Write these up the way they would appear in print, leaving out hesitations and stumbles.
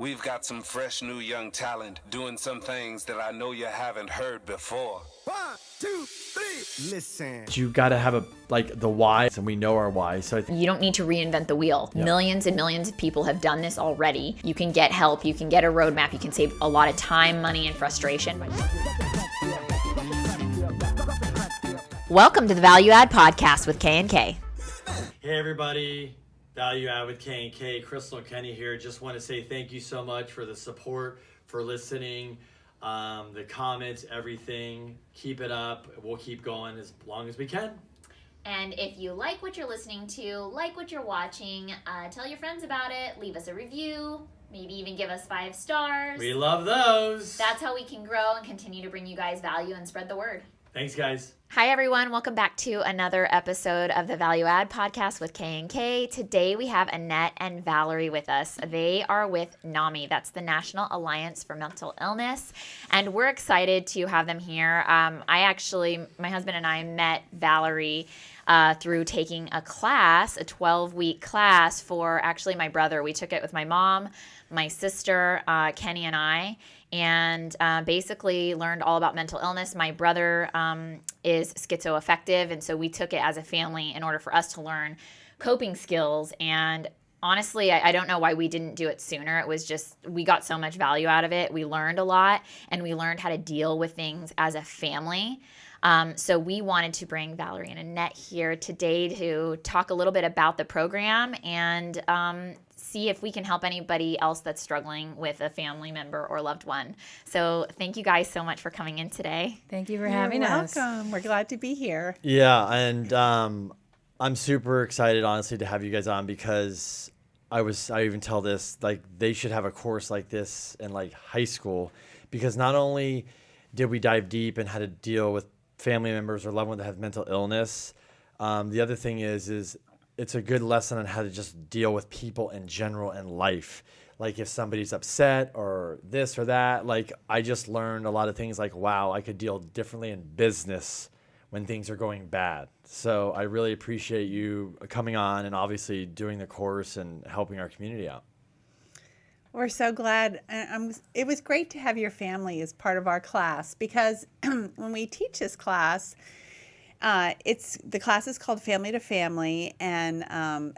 We've got some fresh new young talent doing some things that I know you haven't heard before. 1, 2, 3, listen. You got to have the why, and we know our why. So you don't need to reinvent the wheel. Yeah. Millions and millions of people have done this already. You can get help, you can get a roadmap, you can save a lot of time, money, and frustration. Welcome to the Value Add Podcast with K&K. Hey everybody, Value Add with K&K. Crystal and Kenny here. Just want to say thank you so much for the support, for listening, the comments, everything. Keep it up. We'll keep going as long as we can. And if you like what you're listening to, like what you're watching, tell your friends about it, leave us a review, maybe even give us 5 stars. We love those. That's how we can grow and continue to bring you guys value and spread the word. Thanks, guys. Hi, everyone. Welcome back to another episode of the Value Add Podcast with K&K. Today, we have Annette and Valerie with us. They are with Nami. That's the National Alliance for Mental Illness. And we're excited to have them here. My husband and I met Valerie through taking a class, a 12-week class for actually my brother. We took it with my mom, my sister, Kenny, and I. And basically learned all about mental illness. My brother is schizoaffective, and so we took it as a family in order for us to learn coping skills. And honestly, I don't know why we didn't do it sooner. It was just, we got so much value out of it. We learned a lot, and we learned how to deal with things as a family. So we wanted to bring Valerie and Annette here today to talk a little bit about the program and see if we can help anybody else that's struggling with a family member or loved one. So thank you guys so much for coming in today. Thank you for having us. Welcome. We're glad to be here. Yeah, and I'm super excited, honestly, to have you guys on because I even tell this, like, they should have a course like this in like high school, because not only did we dive deep in how to deal with family members or loved ones that have mental illness, the other thing is it's a good lesson on how to just deal with people in general in life. Like if somebody's upset or this or that, like I just learned a lot of things like, wow, I could deal differently in business when things are going bad. So I really appreciate you coming on and obviously doing the course and helping our community out. We're so glad. It was great to have your family as part of our class because when we teach this class, the class is called Family to Family, and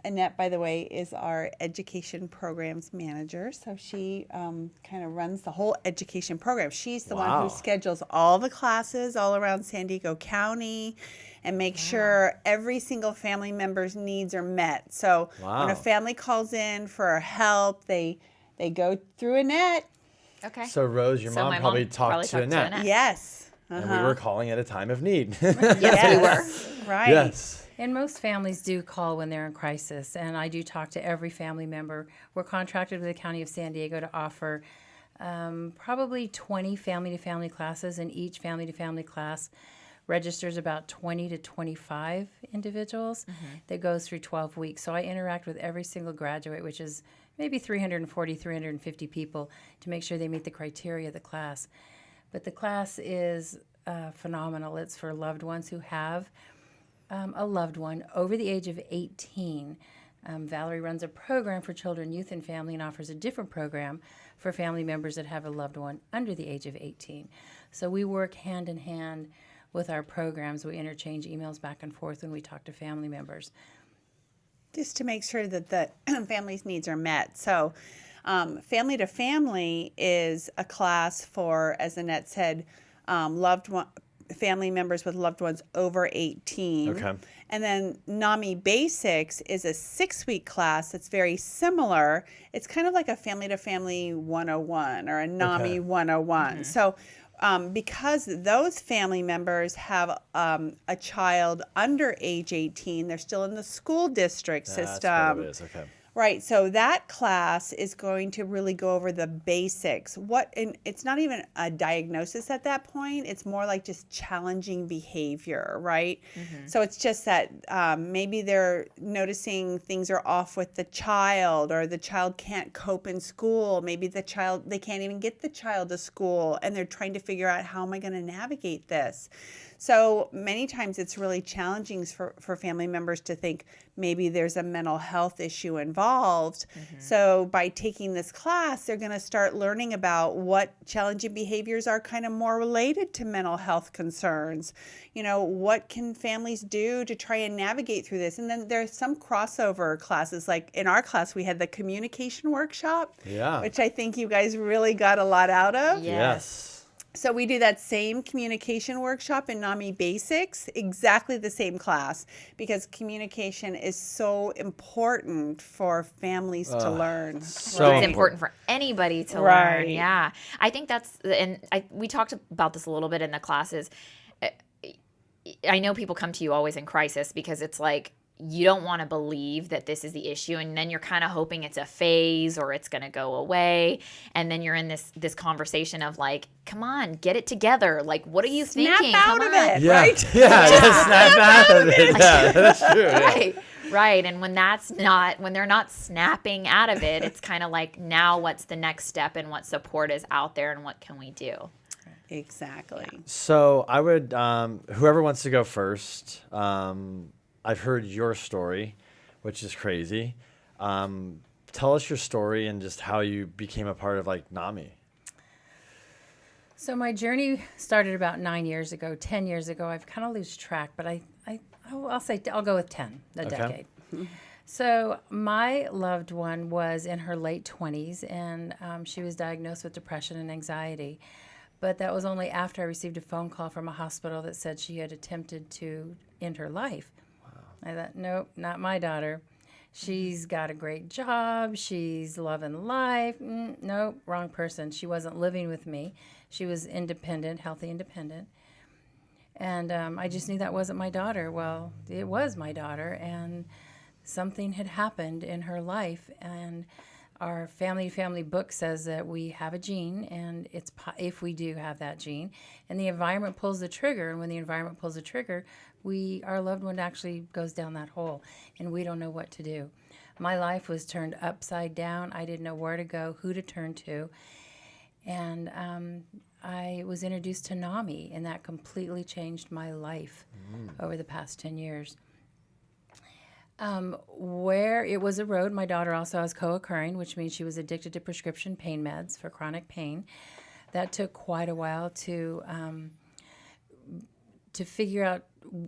Annette, by the way, is our education programs manager. So she kind of runs the whole education program. She's the one who schedules all the classes all around San Diego County and makes sure every single family member's needs are met. So when a family calls in for help, they go through Annette. Okay. So Rose, your mom probably talked to Annette. Yes. And we were calling at a time of need. Yes, we were. Right. Yes. And most families do call when they're in crisis, and I do talk to every family member. We're contracted with the County of San Diego to offer probably 20 family-to-family classes, and each family-to-family class registers about 20 to 25 individuals that goes through 12 weeks. So I interact with every single graduate, which is maybe 340, 350 people, to make sure they meet the criteria of the class. But the class is phenomenal. It's for loved ones who have a loved one over the age of 18. Valerie runs a program for children, youth, and family, and offers a different program for family members that have a loved one under the age of 18. So we work hand in hand with our programs. We interchange emails back and forth when we talk to family members. Just to make sure that the family's needs are met. So Family to Family is a class for, as Annette said, family members with loved ones over 18. Okay. And then Nami Basics is a 6-week class that's very similar. It's kind of like a Family to Family 101 or a Nami 101. So because those family members have a child under age 18, they're still in the school district system. That's what it is. Okay. Right, so that class is going to really go over the basics. And it's not even a diagnosis at that point. It's more like just challenging behavior, right? So it's just that maybe they're noticing things are off with the child, or the child can't cope in school. Maybe they can't even get the child to school, and they're trying to figure out, how am I going to navigate this? So many times it's really challenging for family members to think maybe there's a mental health issue involved. involved. So by taking this class, they're going to start learning about what challenging behaviors are kind of more related to mental health concerns. What can families do to try and navigate through this? And then there's some crossover classes. Like in our class, we had the communication workshop, which I think you guys really got a lot out of. Yes. So we do that same communication workshop in Nami Basics, exactly the same class, because communication is so important for families to learn. So It's important for anybody to learn. Right. Yeah. I think we talked about this a little bit in the classes. I know people come to you always in crisis because it's like, you don't want to believe that this is the issue, and then you're kind of hoping it's a phase or it's going to go away, and then you're in this conversation of like, come on, get it together. Like, what are you thinking? Snap out Come of on. it, Yeah. right? Yeah. Just snap out of it. Yeah, that's true. Yeah. Right. And when they're not snapping out of it, it's kind of like, now what's the next step and what support is out there and what can we do? Exactly. So I would, whoever wants to go first, I've heard your story, which is crazy. Tell us your story and just how you became a part of like Nami. So my journey started about 9 years ago, 10 years ago. I've kind of lost track, but I'll say I'll go with 10, a decade. So my loved one was in her late 20s, and she was diagnosed with depression and anxiety. But that was only after I received a phone call from a hospital that said she had attempted to end her life. I thought, nope, not my daughter. She's got a great job. She's loving life. Nope, wrong person. She wasn't living with me. She was independent, healthy independent. And I just knew that wasn't my daughter. Well, it was my daughter, and something had happened in her life. And our family book says that we have a gene, and it's if we do have that gene, and the environment pulls the trigger, and when the environment pulls the trigger, our loved one actually goes down that hole, and we don't know what to do. My life was turned upside down. I didn't know where to go, who to turn to, and I was introduced to Nami, and that completely changed my life over the past 10 years. Where it was a road, my daughter also has co-occurring, which means she was addicted to prescription pain meds for chronic pain. That took quite a while to figure out,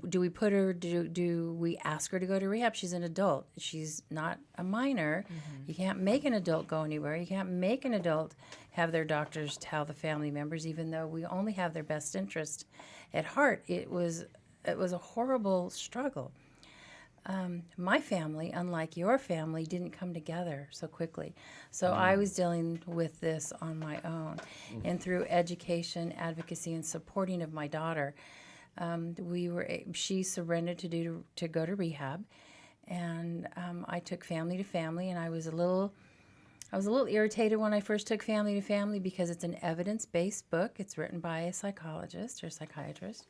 do we ask her to go to rehab? She's an adult. She's not a minor. You can't make an adult go anywhere. You can't make an adult have their doctors tell the family members, even though we only have their best interest at heart. It was a horrible struggle. My family, unlike your family, didn't come together so quickly. So I was dealing with this on my own. And through education, advocacy, and supporting of my daughter, she surrendered to go to rehab. And I took family to family, and I was a little irritated when I first took family to family because it's an evidence-based book. It's written by a psychologist or psychiatrist.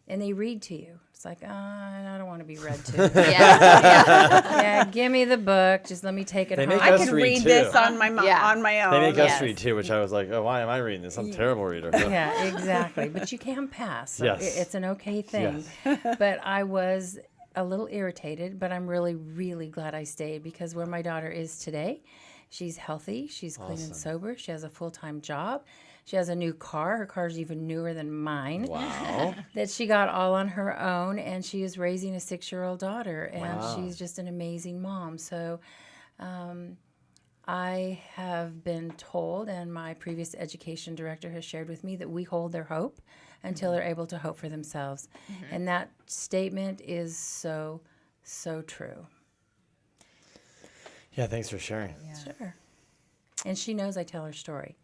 And they read to you. It's like, I don't want to be read to. Yeah, give me the book. Just let me take it home. I can read this on my own. They make us read too, which I was like, oh, why am I reading this? I'm a terrible reader. Yeah, exactly. But you can pass. So Yes. it's an okay thing. Yes. But I was a little irritated, but I'm really, really glad I stayed because where my daughter is today, she's healthy. She's clean and sober. She has a full-time job. She has a new car. Her car's even newer than mine. Wow. That she got all on her own, and she is raising a 6-year-old daughter, and she's just an amazing mom. So I have been told, and my previous education director has shared with me, that we hold their hope until they're able to hope for themselves. And that statement is so, so true. Yeah, thanks for sharing. Yeah. Sure. And she knows I tell her story.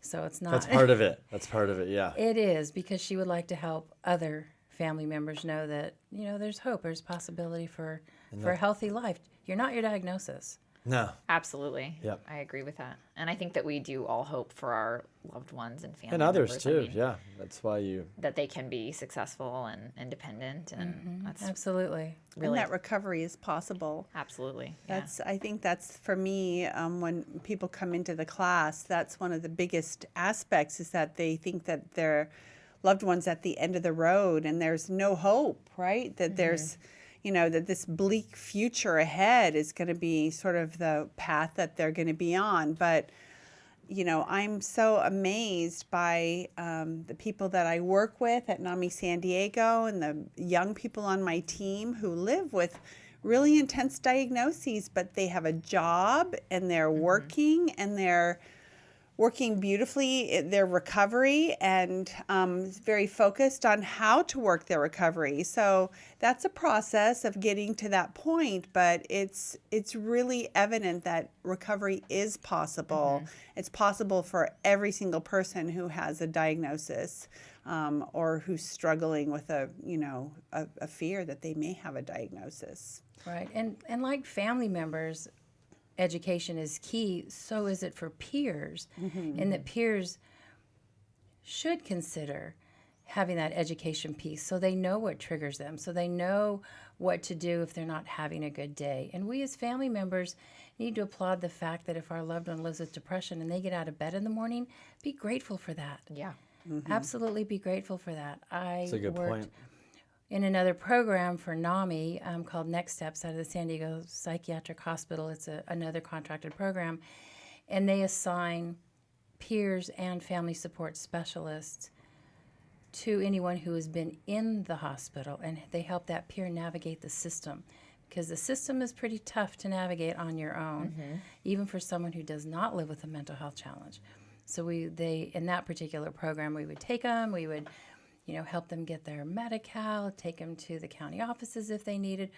So it's not. That's part of it. That's part of it, yeah. It is, because she would like to help other family members know that, there's hope. There's possibility for a healthy life. You're not your diagnosis. No. Absolutely. Yep. I agree with that. And I think that we do all hope for our loved ones and family And others members. too, yeah. That's why that they can be successful and independent, and that's absolutely. And really that recovery is possible. Absolutely. I think that's for me, when people come into the class, that's one of the biggest aspects, is that they think that their loved one's at the end of the road and there's no hope, right? That there's, that this bleak future ahead is going to be sort of the path that they're going to be on. But I'm so amazed by the people that I work with at Nami San Diego and the young people on my team who live with really intense diagnoses, but they have a job and they're working and they're working beautifully in their recovery and very focused on how to work their recovery. So that's a process of getting to that point, but it's really evident that recovery is possible. It's possible for every single person who has a diagnosis or who's struggling with a fear that they may have a diagnosis. Right. And like family members, education is key. So is it for peers. And that peers should consider having that education piece so they know what triggers them, so they know what to do if they're not having a good day. And we as family members need to applaud the fact that if our loved one lives with depression and they get out of bed in the morning, be grateful for that. Yeah. Absolutely be grateful for that. That's a good point. In another program for Nami called Next Steps out of the San Diego Psychiatric Hospital. It's another contracted program. And they assign peers and family support specialists to anyone who has been in the hospital. And they help that peer navigate the system. Because the system is pretty tough to navigate on your own, even for someone who does not live with a mental health challenge. So in that particular program, we would take them, we would help them get their Medi-Cal, take them to the county offices if they needed,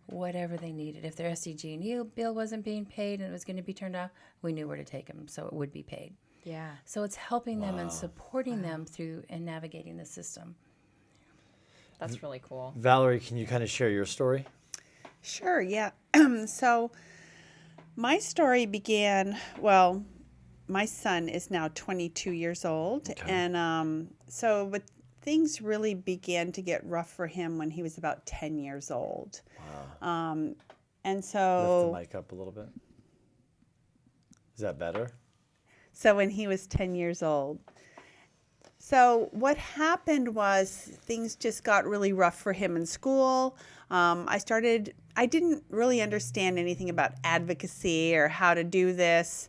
whatever they needed. If their SDG&E bill wasn't being paid and it was going to be turned off, we knew where to take them, so it would be paid. Yeah. So it's helping them and supporting them through and navigating the system. That's really cool. Valerie, can you kind of share your story? Sure, yeah. So my story began, my son is now 22 years old. Okay. And but things really began to get rough for him when he was about 10 years old. Wow. And so... Lift the mic up a little bit. Is that better? So when he was 10 years old. So what happened was things just got really rough for him in school. I didn't really understand anything about advocacy or how to do this.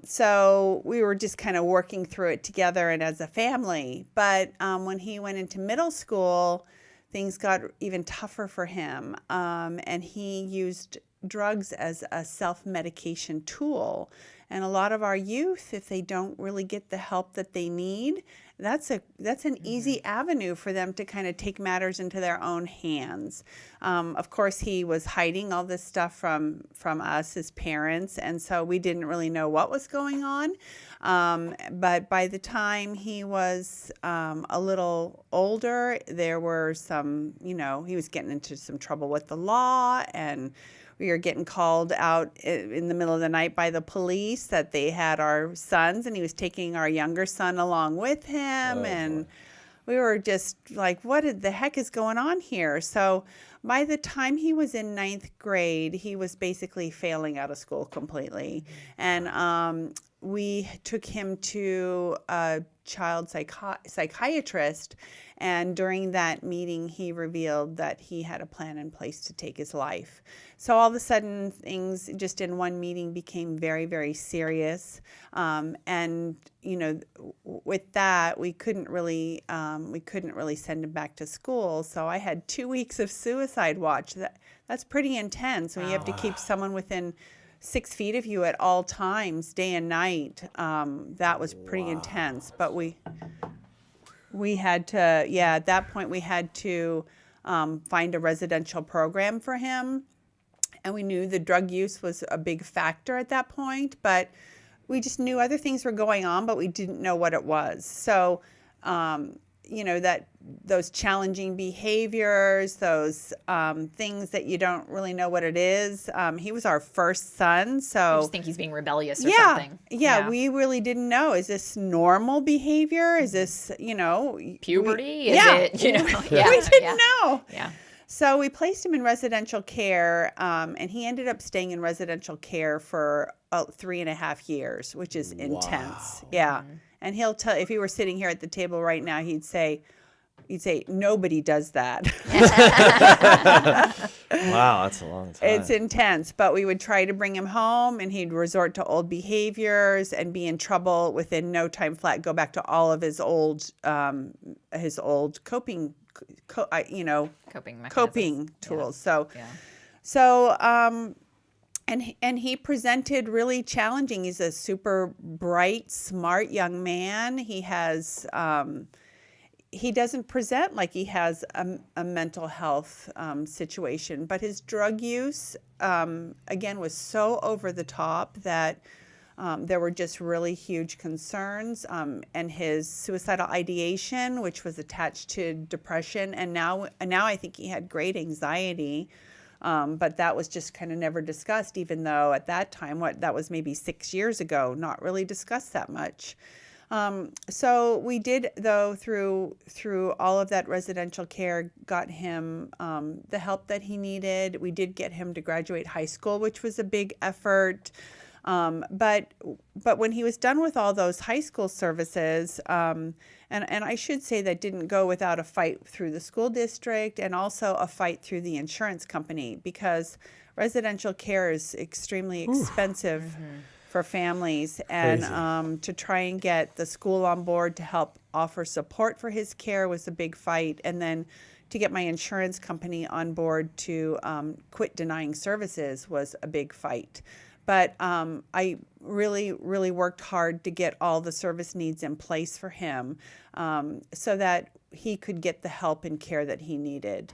So we were just kind of working through it together and as a family. But when he went into middle school, things got even tougher for him. And he used drugs as a self-medication tool. And a lot of our youth, if they don't really get the help that they need, that's an easy avenue for them to kind of take matters into their own hands. Of course, he was hiding all this stuff from us as parents, and so we didn't really know what was going on. But by the time he was a little older, there were some, he was getting into some trouble with the law, and we were getting called out in the middle of the night by the police that they had our sons, and he was taking our younger son along with him. And we were just like, what the heck is going on here? So by the time he was in 9th grade, he was basically failing out of school completely. And we took him to a child psychiatrist, and during that meeting, he revealed that he had a plan in place to take his life. So all of a sudden, things just in one meeting became very, very serious. And with that, we couldn't really send him back to school. So I had 2 weeks of suicide watch. That's pretty intense when you have to keep someone within 6 feet of you at all times, day and night. That was pretty intense. But we had to, at that point we had to find a residential program for him. And we knew the drug use was a big factor at that point, but we just knew other things were going on, but we didn't know what it was. So, that those challenging behaviors, those things that you don't really know what it is. He was our first son, so I just think he's being rebellious or something. Yeah, we really didn't know. Is this normal behavior? Is this, puberty? Is it, we didn't know. Yeah. So we placed him in residential care, and he ended up staying in residential care for 3.5 years, which is intense. Yeah. And he'll tell, if he were sitting here at the table right now, he'd say, you'd say nobody does that. Wow, that's a long time. It's intense, but we would try to bring him home, and he'd resort to old behaviors and be in trouble within no time flat. Go back to all of his old coping, Coping mechanisms. coping tools. Yeah. And he presented really challenging. He's a super bright, smart young man. He doesn't present like he has a mental health situation, but his drug use, again, was so over the top that there were just really huge concerns. And his suicidal ideation, which was attached to depression, and now I think he had great anxiety. But that was just kind of never discussed, even though at that time, that was maybe 6 years ago, not really discussed that much. So we did, though, through all of that residential care, got him the help that he needed. We did get him to graduate high school, which was a big effort. But when he was done with all those high school services, and I should say that didn't go without a fight through the school district and also a fight through the insurance company, because residential care is extremely expensive for families, and to try and get the school on board to help offer support for his care was a big fight, and then to get my insurance company on board to quit denying services was a big fight. But I really, really worked hard to get all the service needs in place for him, so that he could get the help and care that he needed.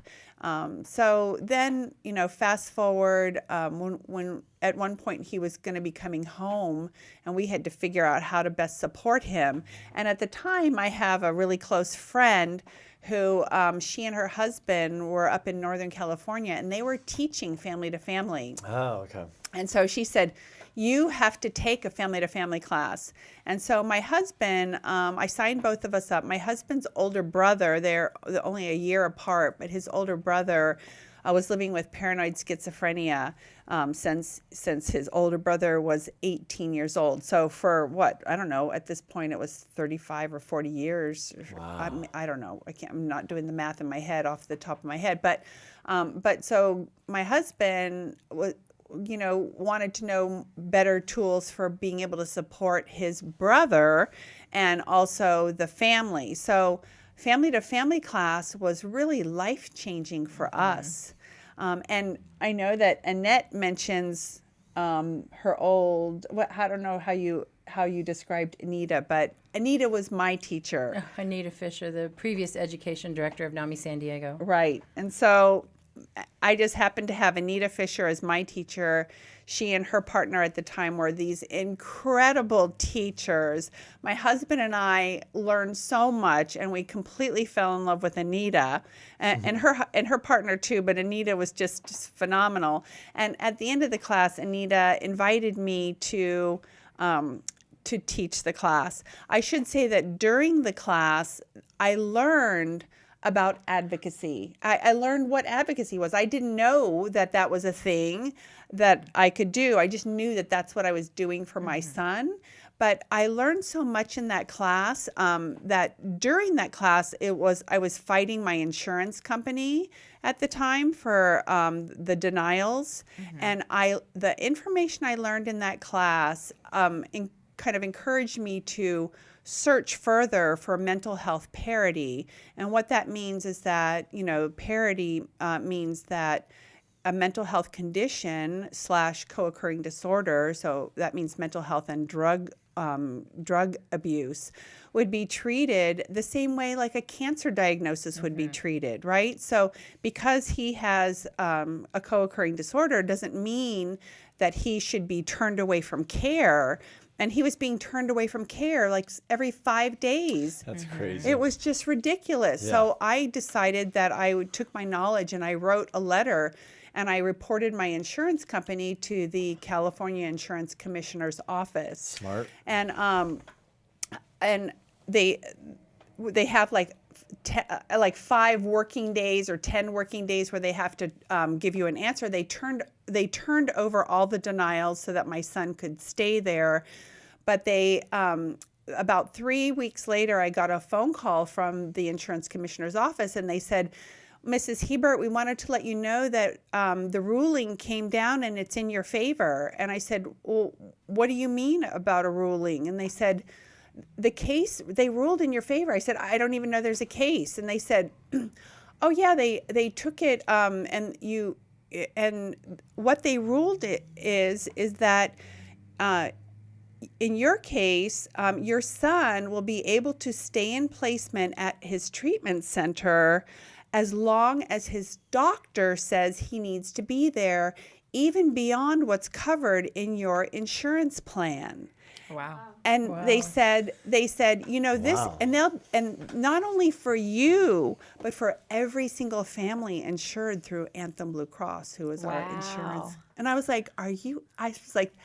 So then, fast forward, when at one point he was going to be coming home, and we had to figure out how to best support him. And at the time, I have a really close friend who she and her husband were up in Northern California, and they were teaching family to family. Oh, okay. And so she said, you have to take a family to family class. And so my husband, I signed both of us up. My husband's older brother, they're only a year apart, but his older brother was living with paranoid schizophrenia since his older brother was 18 years old. So for I don't know, at this point it was 35 or 40 years. Wow. I don't know. I'm not doing the math in my head off the top of my head. But so my husband wanted to know better tools for being able to support his brother and also the family. So family to family class was really life-changing for us. And I know that Annette mentions her old, I don't know how you described Anita, but Anita was my teacher. Anita Fisher, the previous education director of Nami San Diego. Right. And so I just happened to have Anita Fisher as my teacher. She and her partner at the time were these incredible teachers. My husband and I learned so much, and we completely fell in love with Anita and her partner too. But Anita was just phenomenal. And at the end of the class, Anita invited me to teach the class. I should say that during the class, I learned about advocacy. I learned what advocacy was. I didn't know that was a thing that I could do. I just knew that that's what I was doing for my son. But I learned so much in that class that during that class, I was fighting my insurance company at the time for the denials. And the information I learned in that class kind of encouraged me to search further for mental health parity. And what that means is that, parity means that a mental health condition / co-occurring disorder, so that means mental health and drug abuse, would be treated the same way like a cancer diagnosis would be treated, right? So because he has a co-occurring disorder doesn't mean that he should be turned away from care. And he was being turned away from care like every 5 days. That's crazy. It was just ridiculous. Yeah. So I decided that I took my knowledge and I wrote a letter, and I reported my insurance company to the California Insurance Commissioner's office. Smart. And they have like 5 working days or 10 working days where they have to give you an answer. They turned over all the denials so that my son could stay there, but they about 3 weeks later, I got a phone call from the insurance commissioner's office, and they said, Mrs. Hebert, we wanted to let you know that the ruling came down and it's in your favor. And I said, well, what do you mean about a ruling? And they said, the case, they ruled in your favor. I said, I don't even know there's a case. And they said, oh yeah, they took it, and what they ruled it is that in your case, your son will be able to stay in placement at his treatment center as long as his doctor says he needs to be there, even beyond what's covered in your insurance plan. Wow. And they said, you know, this, Wow. and not only for you, but for every single family insured through Anthem Blue Cross, who is our insurance. And I was like, I was like,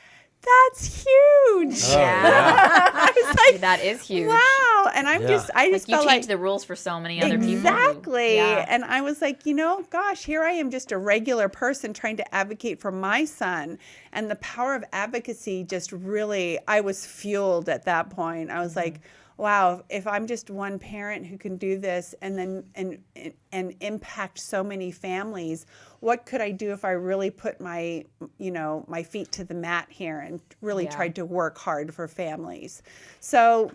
that's huge. Oh, yeah. I was like, That is huge. wow. And I Yeah. just You felt change like, the rules for so many other people. exactly. Yeah. And I was like, you know, gosh, here I am, just a regular person trying to advocate for my son. And the power of advocacy just really, I was fueled at that point. I was like, wow, if I'm just one parent who can do this and then and impact so many families, what could I do if I really put my feet to the mat here and really tried to work hard for families? So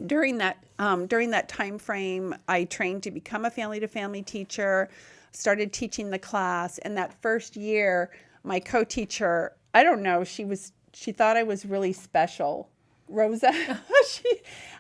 during that time frame, I trained to become a family-to-family teacher, started teaching the class, and that first year, my co-teacher, I don't know, she thought I was really special, Rosa.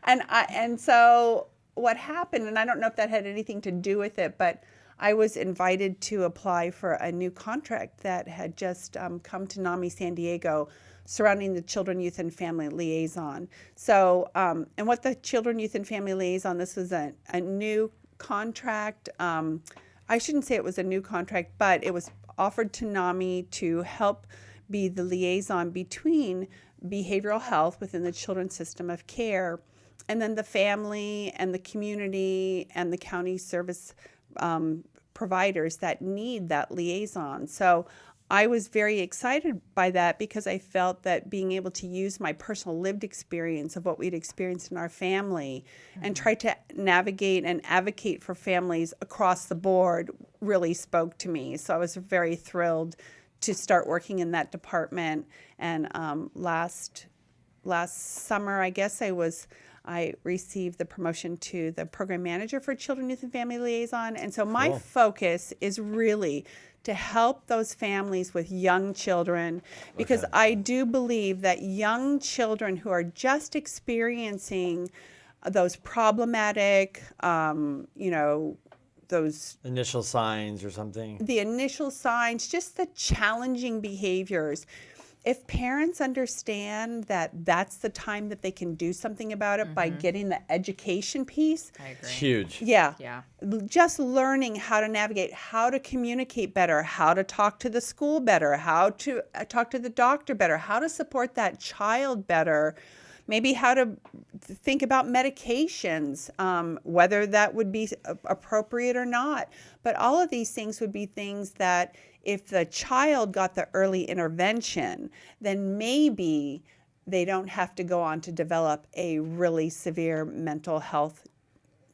And so what happened, and I don't know if that had anything to do with it, but I was invited to apply for a new contract that had just come to Nami, San Diego, surrounding the Children, Youth, and Family Liaison. So, and what the Children, Youth, and Family Liaison, this was a new contract. I shouldn't say it was a new contract, but it was offered to Nami to help be the liaison between behavioral health within the children's system of care, and then the family and the community and the county service providers that need that liaison. So I was very excited by that because I felt that being able to use my personal lived experience of what we'd experienced in our family and try to navigate and advocate for families across the board really spoke to me. So I was very thrilled to start working in that department. And last summer, I guess I received the promotion to the program manager for Children, Youth, and Family Liaison. And so my focus is really to help those families with young children, because I do believe that young children who are just experiencing those problematic, those Initial signs or something. the initial signs, just the challenging behaviors. If parents understand that that's the time that they can do something about it by getting the education piece, I agree. It's huge. yeah, Yeah. just learning how to navigate, how to communicate better, how to talk to the school better, how to talk to the doctor better, how to support that child better, maybe how to think about medications, whether that would be appropriate or not. But all of these things would be things that if the child got the early intervention, then maybe they don't have to go on to develop a really severe mental health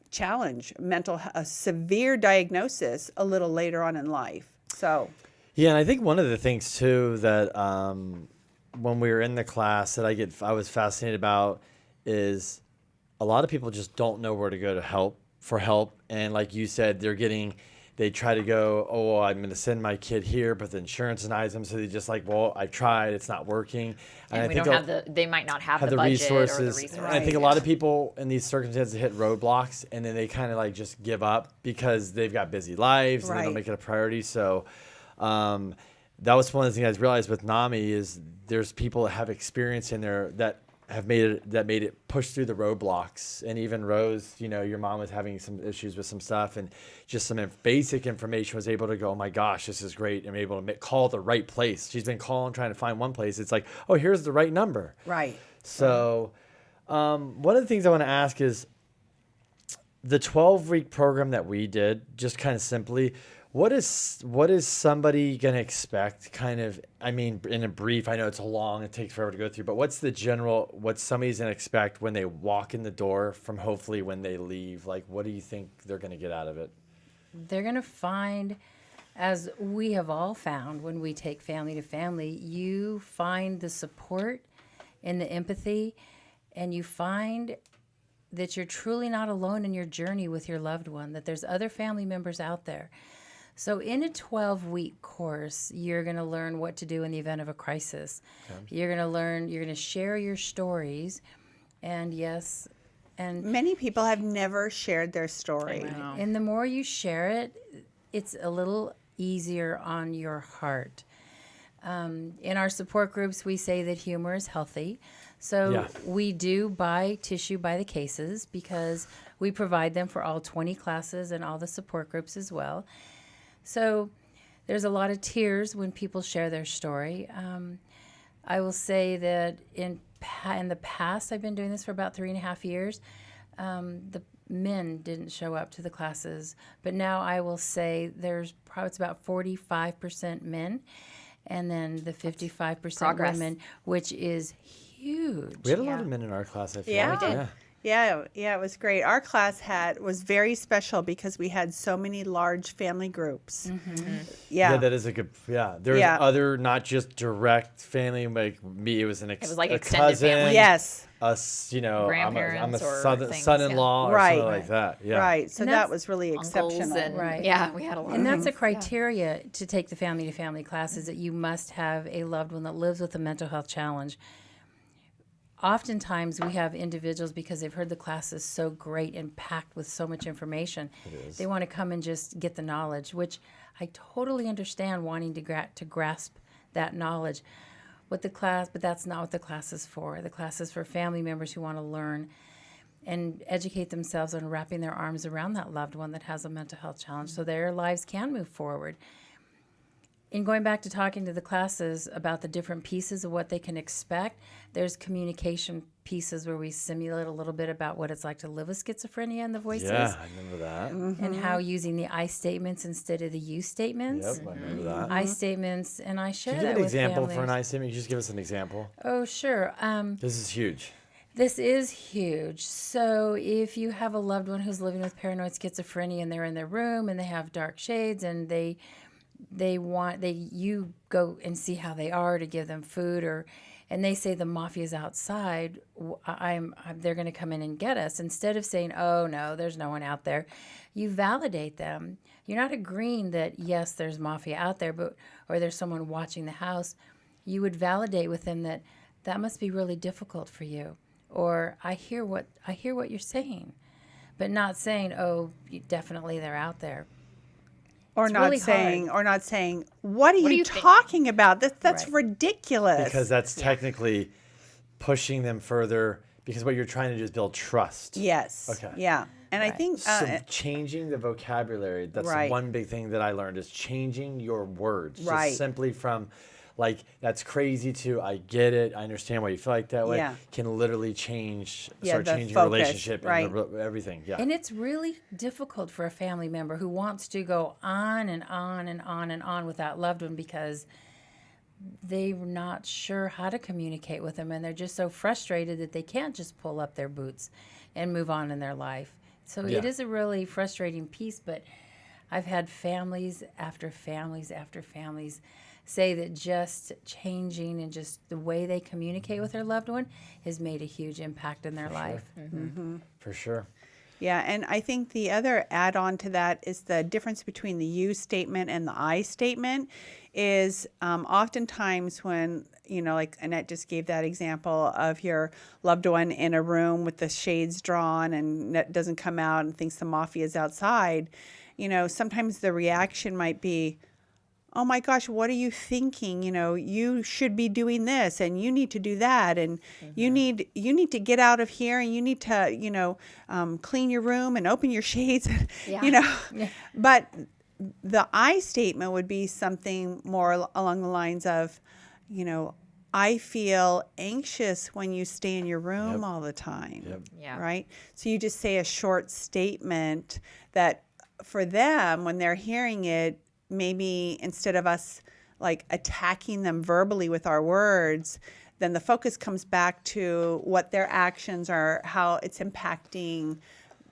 challenge, a severe diagnosis a little later on in life. So, Yeah, and I think one of the things too that when we were in the class that I was fascinated about is a lot of people just don't know where to go for help, and like you said, they try to go, oh, I'm going to send my kid here, but the insurance denies them, so they just like, well, I've tried, it's not working, And I we think don't have they might not have the budget resources. or the resources. And I think a lot of people in these circumstances hit roadblocks, and then they kind of like just give up because they've got busy lives and they don't Right. make it a priority. So that was one of the things I realized with Nami is there's people that have experience in there that have made it push through the roadblocks. And even Rose, your mom was having some issues with some stuff, and just some basic information was able to go, oh my gosh, this is great. I'm able to call the right place. She's been calling, trying to find one place. It's like, oh, here's the right number. right. So one of the things I want to ask is the 12-week program that we did, just kind of simply, What is somebody going to expect kind of, I mean, in a brief, I know it's long, it takes forever to go through, but what's what somebody's going to expect when they walk in the door from hopefully when they leave? Like, what do you think they're going to get out of it? They're going to find, as we have all found when we take family to family, you find the support and the empathy, and you find that you're truly not alone in your journey with your loved one, that there's other family members out there. So in a 12-week course, you're going to learn what to do in the event of a crisis. Okay. You're going to share your stories. And yes, and many people have never shared their story. Right. And the more you share it, it's a little easier on your heart. In our support groups, we say that humor is healthy. So we do buy tissue by the cases because we provide them for all 20 classes and all the support groups as well. So there's a lot of tears when people share their story. I will say that in the past, I've been doing this for about 3.5 years, the men didn't show up to the classes. But now I will say it's about 45% men, and then the 55% women, which is huge. We had a lot of men in our class, I feel like. We did. Yeah, it was great. Our class was very special because we had so many large family groups. Mm-hmm. Yeah, that is a good. Yeah, there was other, not just direct family. Like me, it was an it was like a extended cousin. family. Yes. Us, I'm a things, son-in-law or something like that. Yeah. Right. So that was really exceptional. Right. Yeah, we had a lot. And that's a criteria to take the family-to-family class, is that you must have a loved one that lives with a mental health challenge. Oftentimes we have individuals, because they've heard the class is so great and packed with so much information, they want to come and just get the knowledge, which I totally understand, wanting to grasp that knowledge. But that's not what the class is for. The class is for family members who want to learn and educate themselves on wrapping their arms around that loved one that has a mental health challenge so their lives can move forward. In going back to talking to the classes about the different pieces of what they can expect, there's communication pieces where we simulate a little bit about what it's like to live with schizophrenia and the voices. Yeah, I remember that. Mm-hmm. And how using the I statements instead of the you statements. Yep, I remember that. I statements, and I share Can you that give an with example families. for an I statement? You just give us an example. Oh, sure. This is huge. This is huge. So if you have a loved one who's living with paranoid schizophrenia and they're in their room and they have dark shades and you go and see how they are to give them food, and they say the mafia's outside, they're going to come in and get us. Instead of saying, oh no, there's no one out there, you validate them. You're not agreeing that yes, there's mafia out there, or there's someone watching the house. You would validate with them that must be really difficult for you, or I hear what you're saying, but not saying, oh, definitely they're out there. Or it's not really saying, hard. what are you talking about? That's Right. ridiculous. Because that's technically pushing them further, because what you're trying to do is build trust. Yes. Okay. Yeah. And I think So changing the vocabulary, that's Right. one big thing that I learned, is changing your words. Right. Just simply from like, that's crazy to I get it, I understand why you feel like that way, Yeah. can literally start the changing the focus, relationship right. and everything. Yeah. And it's really difficult for a family member who wants to go on and on and on and on with that loved one because they're not sure how to communicate with them, and they're just so frustrated that they can't just pull up their boots and move on in their life. So it is a really frustrating piece, but I've had families after families after families say that just changing and just the way they communicate with their loved one has made a huge impact in their life. Sure. Mm-hmm. For sure. Yeah, and I think the other add-on to that is the difference between the you statement and the I statement is oftentimes when, like Annette just gave that example of your loved one in a room with the shades drawn and doesn't come out and thinks the mafia is outside, sometimes the reaction might be, oh my gosh, what are you thinking? You should be doing this and you need to do that. And you need to get out of here and you need to, clean your room and open your shades, But the I statement would be something more along the lines of, I feel anxious when you stay in your room all the time. Yep. Yeah. Right. So you just say a short statement that for them, when they're hearing it, maybe instead of us like attacking them verbally with our words, then the focus comes back to what their actions are, how it's impacting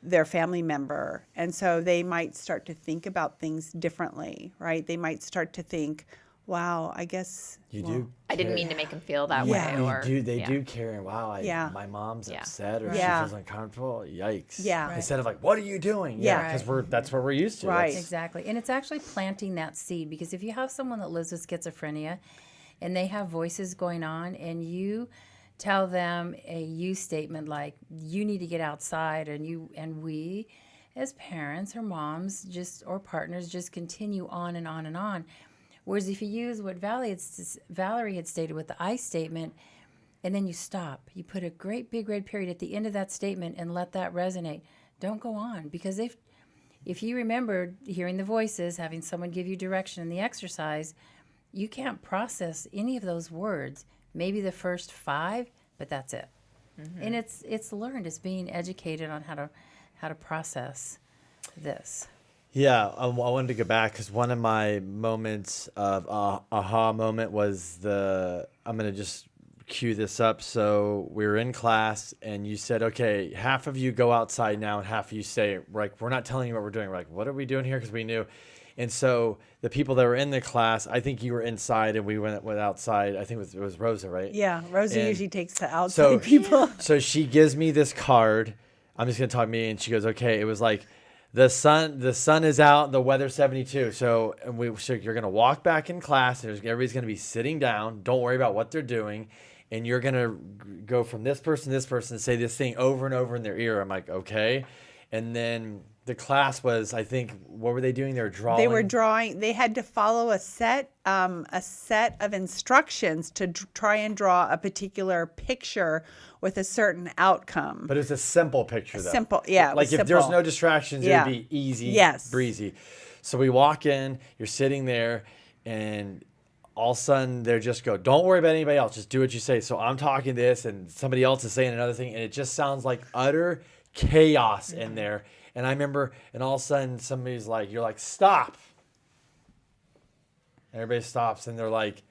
their family member. And so they might start to think about things differently, right? They might start to think, wow, I guess You do. I didn't mean to make them feel that Yeah. way. Or They do care. And wow, Yeah. my mom's Yeah. upset or Yeah. she feels uncomfortable. Yikes. Yeah. Right. Instead of like, what are you doing? Yeah. Because that's what we're used to. Right. That's- Exactly. And it's actually planting that seed, because if you have someone that lives with schizophrenia and they have voices going on and you tell them a you statement like, you need to get outside, and we as parents or moms or partners just continue on and on and on. Whereas if you use what Valerie had stated with the I statement, and then you stop, you put a great big red period at the end of that statement and let that resonate. Don't go on, because if you remember hearing the voices, having someone give you direction in the exercise, you can't process any of those words. Maybe the first 5, but that's it. Mm-hmm. And it's learned. It's being educated on how to process this. Yeah, I wanted to go back because one of my moments of aha moment was I'm going to just cue this up. So we were in class and you said, okay, half of you go outside now and half of you stay. We're not telling you what we're doing. We're like, what are we doing here? Because we knew. And so the people that were in the class, I think you were inside and we went outside. I think it was Rosa, right? Yeah, Rosa And usually takes the outside people. So she gives me this card. I'm just gonna talk to me, and she goes, "Okay." It was like, the sun is out. The weather's 72. So you're gonna walk back in class. And everybody's gonna be sitting down. Don't worry about what they're doing, and you're gonna go from this person to this person and say this thing over and over in their ear. I'm like, okay, and then the class was, I think, what were they doing? They were drawing. They were drawing. They had to follow a set of instructions to try and draw a particular picture with a certain outcome. But it was a simple picture, though. Simple, yeah. Like if there's no distractions, Yeah. it would be easy, Yes. breezy. So we walk in, you're sitting there, and all of a sudden they just go, don't worry about anybody else, just do what you say. So I'm talking this, and somebody else is saying another thing, and it just sounds like utter chaos in there. And I remember, and all of a sudden somebody's like, you're like, stop. Everybody stops, and they're like,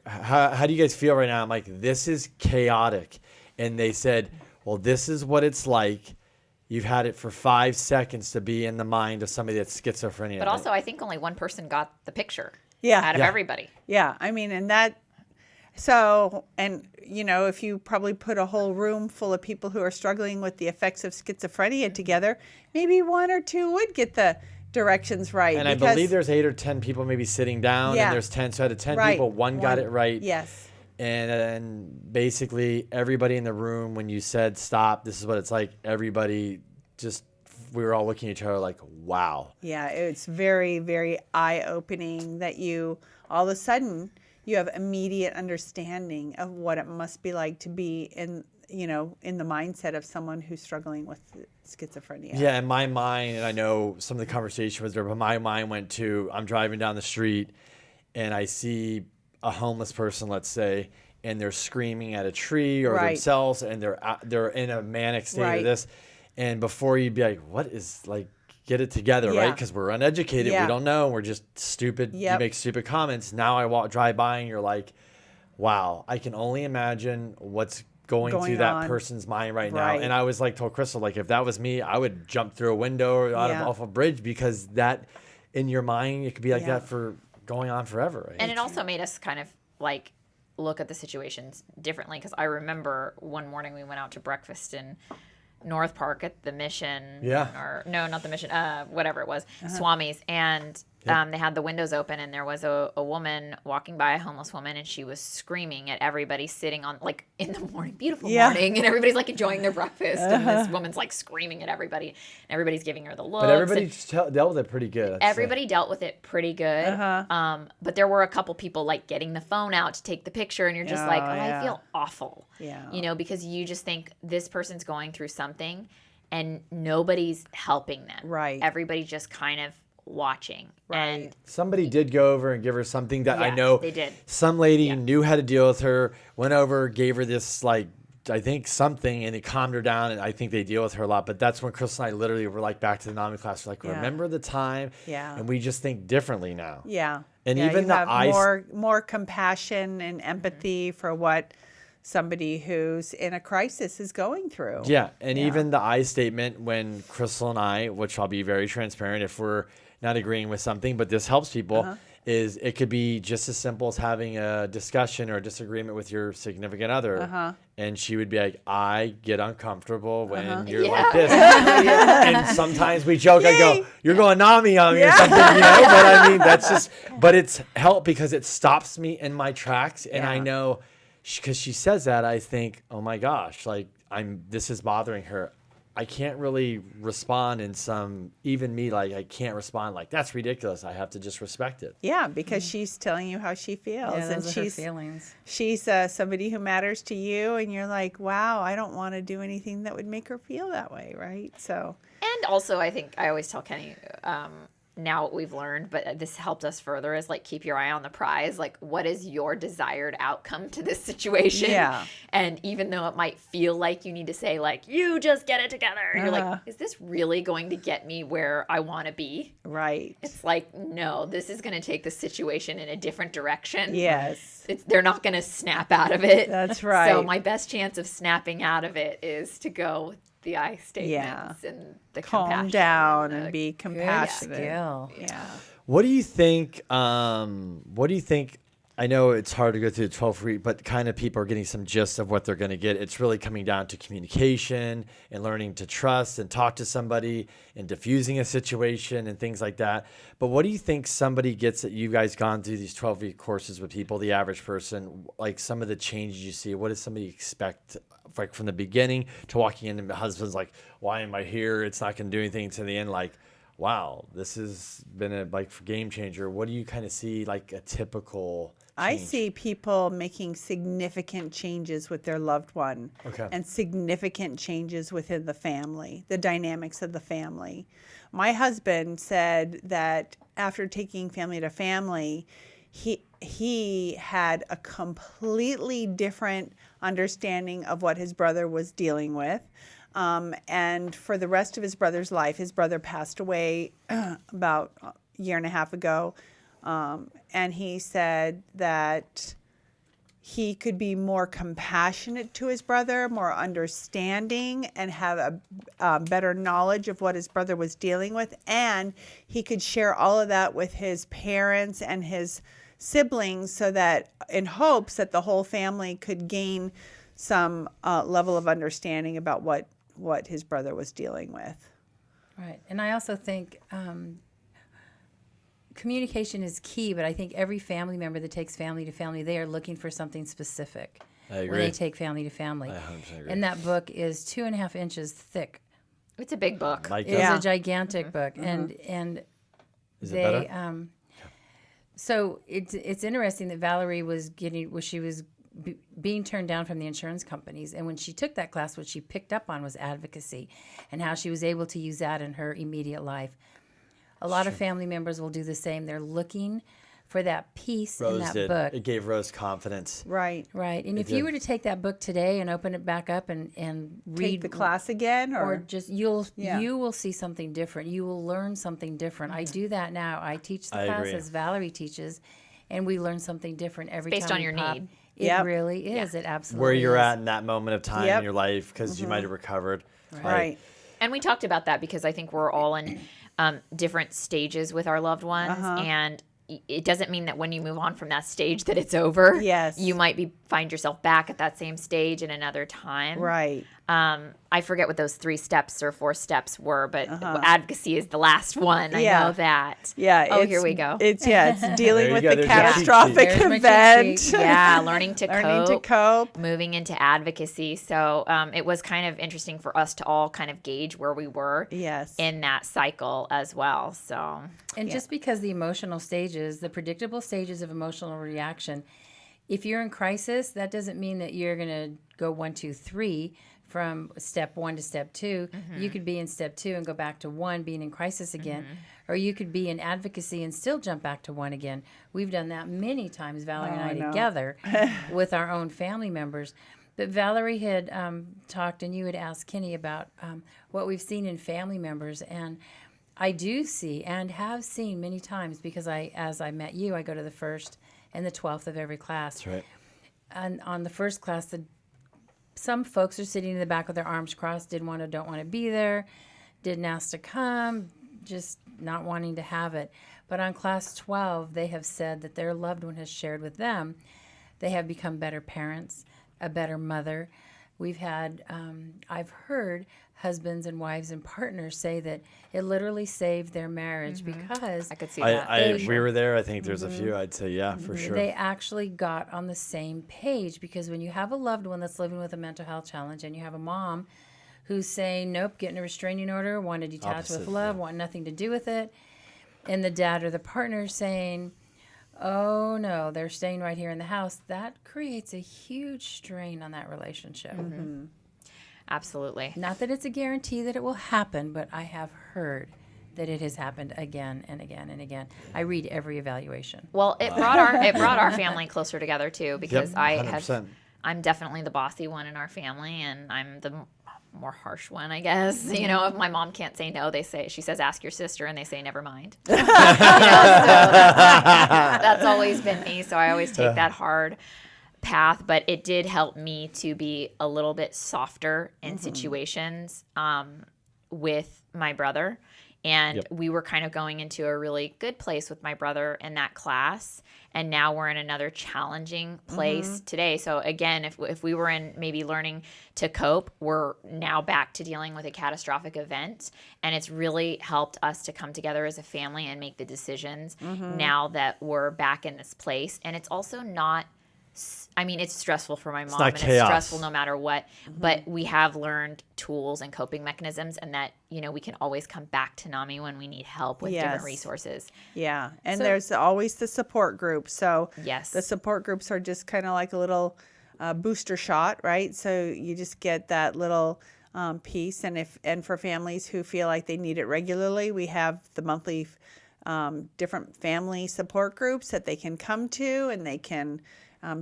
how do you guys feel right now? I'm like, this is chaotic. And they said, well, this is what it's like. You've had it for 5 seconds to be in the mind of somebody that's schizophrenia. But also, I think only one person got the picture. Yeah. Out of Yeah. everybody. Yeah, I mean, and that, so, and you know, if you probably put a whole room full of people who are struggling with the effects of schizophrenia together, maybe 1 or 2 would get the directions right. And I believe there's 8 or 10 people maybe sitting down, Yeah. and there's 10. So out of 10 Right. people, one got it right. Yes. And basically everybody in the room, when you said stop, this is what it's like, everybody just, we were all looking at each other like, wow. Yeah, it's very, very eye-opening that all of a sudden, you have immediate understanding of what it must be like to be in the mindset of someone who's struggling with schizophrenia. Yeah, in my mind, and I know some of the conversation was there, but my mind went to, I'm driving down the street and I see a homeless person, let's say, and they're screaming at a tree or Right. themselves, and they're in a manic state Right. of this. And before you'd be like, what is, like, get it together, Yeah. right? Because we're uneducated, Yeah. we don't know, we're just stupid. Yep. You make stupid comments. Now I drive by and you're like, wow, I can only imagine what's going through that on. person's mind right now. Right. And I was like, told Crystal, like, if that was me, I would jump through a window or off a bridge, because that, in your mind, it could be like Yeah. that for going on forever. Right? And it also made us kind of like look at the situations differently, because I remember one morning we went out to breakfast in North Park at the Mission. Yeah. Or no, not the Mission. Whatever it was, Swami's, and they had the windows open, and there was a woman walking by, a homeless woman, and she was screaming at everybody sitting on, like, in the morning, beautiful Yeah. morning, and everybody's like enjoying their breakfast, and this woman's like screaming at everybody, and everybody's giving her the looks. But everybody and dealt with it pretty good. everybody dealt with it pretty good. But there were a couple people like getting the phone out to take the picture, and you're just like, oh, yeah. I feel awful. Yeah. Because you just think this person's going through something and nobody's helping them. Right. Everybody's just kind of watching. And Somebody did go over and give her something that I Yeah, know they did. some lady knew how to deal with her, went over, gave her this like I think something, and it calmed her down, and I think they deal with her a lot. But that's when Crystal and I literally were like back to the Nami class. We're like, remember the time? Yeah. And we just think differently now. Yeah. And yeah, even you the have more compassion and empathy for what somebody who's in a crisis is going through. Yeah, and even the I statement when Crystal and I, which I'll be very transparent if we're not agreeing with something, but this helps people, is it could be just as simple as having a discussion or a disagreement with your significant other. And she would be like, I get uncomfortable when you're like this. And sometimes we joke, I go, you're going Nami on me or something, you know? But I mean, that's just, but it's helped because it stops me in my tracks. And I know, because she says that, I think, oh my gosh, like this is bothering her. I can't really respond in even me, like I can't respond like, that's ridiculous. I have to just respect it. Yeah, because she's telling you how she feels. Yeah, and those are her feelings. She's somebody who matters to you, and you're like, wow, I don't want to do anything that would make her feel that way, right? So. And also, I think I always tell Kenny, now what we've learned, but this helped us further, is like, keep your eye on the prize. Like, what is your desired outcome to this situation? Yeah. And even though it might feel like you need to say, like, you just get it together, you're like, is this really going to get me where I want to be? Right. It's like, no, this is going to take the situation in a different direction. Yes. They're not going to snap out of it. That's right. So my best chance of snapping out of it is to go with the I statements and the calm compassion down and and be Good compassionate. skill. Yeah. What do you think? I know it's hard to go through the 12 week, but kind of people are getting some gist of what they're going to get. It's really coming down to communication and learning to trust and talk to somebody and diffusing a situation and things like that. But what do you think somebody gets that you guys gone through these 12-week courses with people, the average person, like some of the changes you see? What does somebody expect, like from the beginning to walking in, and the husband's like, why am I here? It's not going to do anything, to the end, like, wow, this has been a game changer. What do you kind of see like a typical change? I see people making significant changes with their loved one and significant changes within the family, the dynamics of the family. My husband said that after taking Family to Family, he had a completely different understanding of what his brother was dealing with. And for the rest of his brother's life, his brother passed away about a year and a half ago. And he said that he could be more compassionate to his brother, more understanding, and have a better knowledge of what his brother was dealing with. And he could share all of that with his parents and his siblings, so that in hopes that the whole family could gain some level of understanding about what his brother was dealing with. Right. And I also think communication is key, but I think every family member that takes Family to Family, they are looking for something specific when they take Family to Family. I 100% agree. And that book is 2.5 inches thick. It's a big book. It's a gigantic book. And Is they, it better? So it's interesting that Valerie was being turned down from the insurance companies. And when she took that class, what she picked up on was advocacy and how she was able to use that in her immediate life. A lot of family members will do the same. They're looking for that piece in that book. It gave Rose confidence. Right. Right. And if you were to take that book today and open it back up and read Take the class again, or just you will see something different. You will learn something different. I do that now. I teach the classes Valerie teaches, and we learn something different every time. Based on your need. It really is. It absolutely Where you're is. at in that moment of time in your life, because you might have recovered. Right. And we talked about that because I think we're all in different stages with our loved ones. And it doesn't mean that when you move on from that stage that it's over. Yes. You might find yourself back at that same stage in another time. Right. I forget what those 3 steps or 4 steps were, but advocacy is the last one. I know that. Yeah. Oh, here we go. It's dealing with go. the There's your cheat catastrophic sheet. There's my cheat event. sheet. Yeah, learning to cope. moving into advocacy. So it was kind of interesting for us to all kind of gauge where we were in that cycle as well. So, and just because the emotional stages, the predictable stages of emotional reaction, if you're in crisis, that doesn't mean that you're going to go 1, 2, 3 from step 1 to step 2. You could be in step 2 and go back to 1, being in crisis again. Or you could be in advocacy and still jump back to 1 again. We've done that many times, Valerie and I together, with our own family members. But Valerie had talked, and you had asked Kenny about what we've seen in family members. And I do see and have seen many times, because as I met you, I go to the 1st and the 12th of every class. That's right. And on the first class, some folks are sitting in the back with their arms crossed, don't want to be there, didn't ask to come, just not wanting to have it. But on class 12, they have said that their loved one has shared with them they have become better parents, a better mother. We've had, I've heard husbands and wives and partners say that it literally saved their marriage because I could see that. We were there. I think there's a few. I'd say, yeah, for sure. They actually got on the same page, because when you have a loved one that's living with a mental health challenge and you have a mom who's saying, nope, getting a restraining order, want to detach with love, want nothing to do with it, and the dad or the partner saying, oh no, they're staying right here in the house, that creates a huge strain on that relationship. Mm-hmm. Absolutely. Not that it's a guarantee that it will happen, but I have heard that it has happened again and again and again. I read every evaluation. Well, it brought our family closer together too, because Yep, I'm definitely the bossy one in our family, and I'm the more harsh one, I guess. You know, if my mom can't say no, she says, ask your sister, and they say, never mind. So that's always been me. So I always take that hard path, but it did help me to be a little bit softer in situations with my brother. And we were kind of going into a really good place with my brother in that class. And now we're in another challenging place today. So again, if we were in maybe learning to cope, we're now back to dealing with a catastrophic event. And it's really helped us to come together as a family and make the decisions now that we're back in this place. And it's also not, I mean, it's stressful for my mom, and chaos. it's stressful no matter what, but we have learned tools and coping mechanisms, and that, you know, we can always come back to Nami when we need help with different resources. Yeah. And there's always the support group. So Yes. the support groups are just kind of like a little booster shot, right? So you just get that little piece. And for families who feel like they need it regularly, we have the monthly different family support groups that they can come to, and they can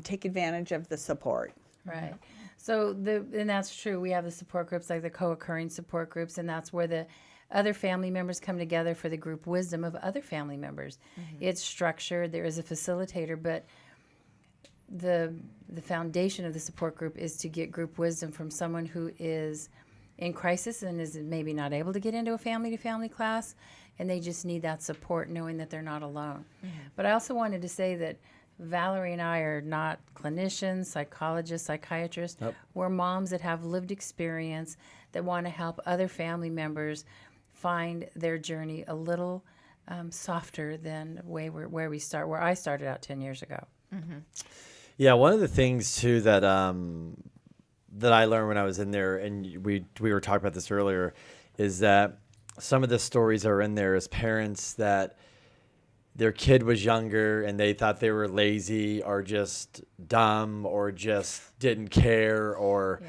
take advantage of the support. Right. So and that's true. We have the support groups, like the co-occurring support groups, and that's where the other family members come together for the group wisdom of other family members. It's structured. There is a facilitator, but the foundation of the support group is to get group wisdom from someone who is in crisis and is maybe not able to get into a family-to-family class, and they just need that support, knowing that they're not alone. But I also wanted to say that Valerie and I are not clinicians, psychologists, psychiatrists. Nope. We're moms that have lived experience, that want to help other family members find their journey a little softer than where I started out 10 years ago. Yeah, one of the things too that that I learned when I was in there, and we were talking about this earlier, is that some of the stories are in there as parents that their kid was younger and they thought they were lazy or just dumb or just didn't care, or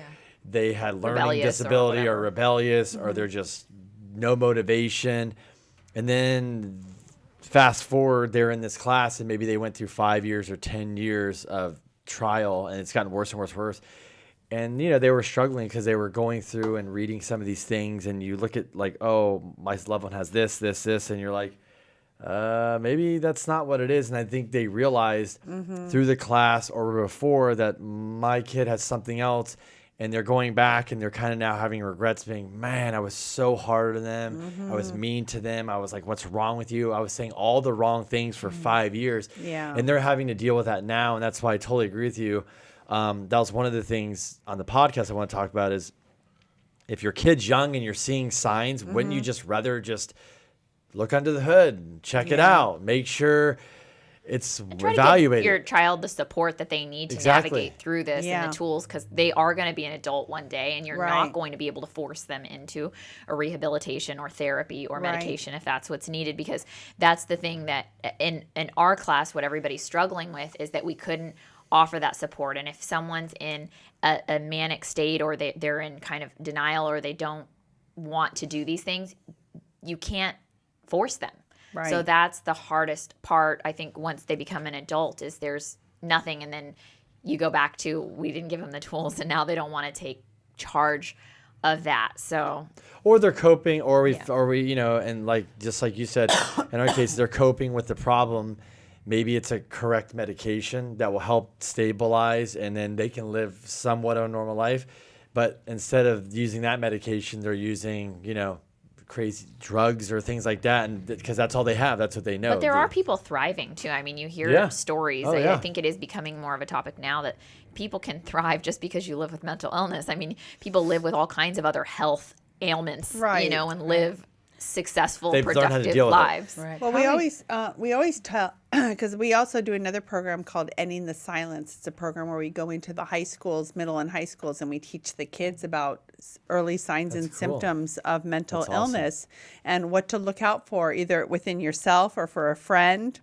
they had learning Rebellious disability or or rebellious, or they're just no motivation. And then fast forward, they're in this class and maybe they went through 5 years or 10 years of trial, and it's gotten worse and worse and worse. And, you know, they were struggling because they were going through and reading some of these things, and you look at like, oh, my loved one has this, and you're like, maybe that's not what it is. And I think they realized through the class or before that my kid has something else, and they're going back and they're kind of now having regrets, being, man, I was so hard on them. I was mean to them. I was like, what's wrong with you? I was saying all the wrong things for 5 years. Yeah. And they're having to deal with that now. And that's why I totally agree with you. That was one of the things on the podcast I want to talk about is, if your kid's young and you're seeing signs, wouldn't you just rather just look under the hood, check it out, make sure it's Try evaluated. to give your child the support that they need to navigate through this and the tools, because they are going to be an adult one day, and you're not going to be able to force them into a rehabilitation or therapy or medication if that's what's needed, because that's the thing that in our class, what everybody's struggling with is that we couldn't offer that support. And if someone's in a manic state, or they're in kind of denial, or they don't want to do these things, you can't force them. Right. So that's the hardest part, I think, once they become an adult, is there's nothing, and then you go back to, we didn't give them the tools and now they don't want to take charge of that. So, or they're coping, or we, you know, and like, just like you said, in our case, they're coping with the problem. Maybe it's a correct medication that will help stabilize, and then they can live somewhat of a normal life. But instead of using that medication, they're using, you know, crazy drugs or things like that, and because that's all they have, that's what they know. But there are people thriving too. I mean, you hear stories. I think it is becoming more of a topic now that people can thrive just because you live with mental illness. I memean, people live with all kinds of other health ailments, you know, and live successful, productive lives. Right. Well, we always tell, because we also do another program called Ending the Silence. It's a program where we go into the high schools, middle and high schools, and we teach the kids about early signs and symptoms of mental illness and what to look out for, either within yourself or for a friend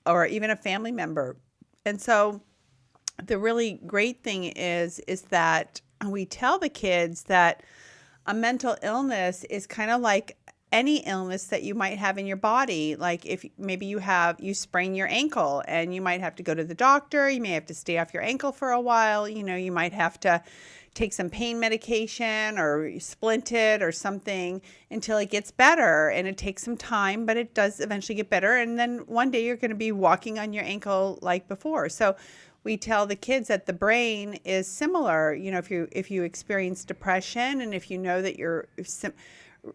or even a family member. And so the really great thing is that we tell the kids that a mental illness is kind of like any illness that you might have in your body. Like if maybe you sprain your ankle and you might have to go to the doctor, you may have to stay off your ankle for a while, you know, you might have to take some pain medication or splint it or something until it gets better. And it takes some time, but it does eventually get better. And then one day you're going to be walking on your ankle like before. So we tell the kids that the brain is similar. You know, if you experience depression, and if you know that you're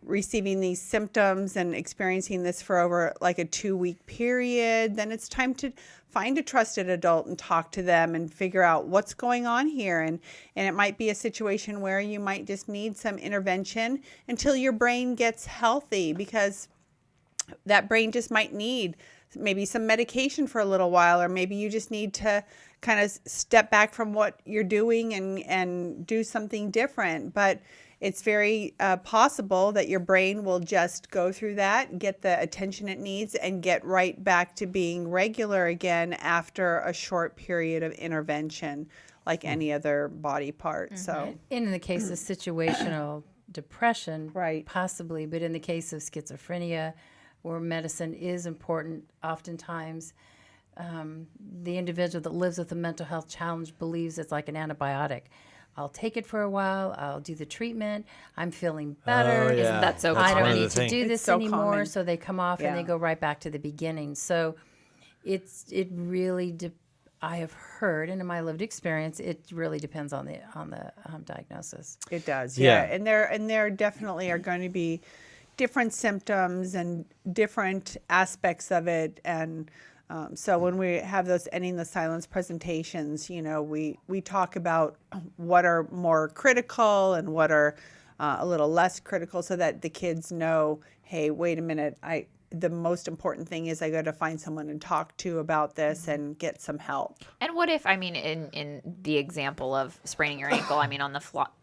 receiving these symptoms and experiencing this for over like a 2-week period, then it's time to find a trusted adult and talk to them and figure out what's going on here. And it might be a situation where you might just need some intervention until your brain gets healthy, because that brain just might need maybe some medication for a little while, or maybe you just need to kind of step back from what you're doing and do something different. But it's very possible that your brain will just go through that, get the attention it needs, and get right back to being regular again after a short period of intervention, like any other body part. So, in the case of situational depression, Right. possibly, but in the case of schizophrenia, where medicine is important, oftentimes the individual that lives with a mental health challenge believes it's like an antibiotic. I'll take it for a while. I'll do the treatment. I'm feeling better. Oh, yeah. Isn't that so I common? don't need to do It's this so anymore. common. So they come off and they Yeah. go right back to the beginning. So it really I have heard, and in my lived experience, it really depends on the diagnosis. it does, Yeah. And there definitely are going to be different symptoms and different aspects of it. And so when we have those Ending the Silence presentations, you know, we talk about what are more critical and what are a little less critical, so that the kids know, hey, wait a minute, the most important thing is I got to find someone to talk to about this and get some help. And what if, I mean, in the example of spraining your ankle, I mean, on the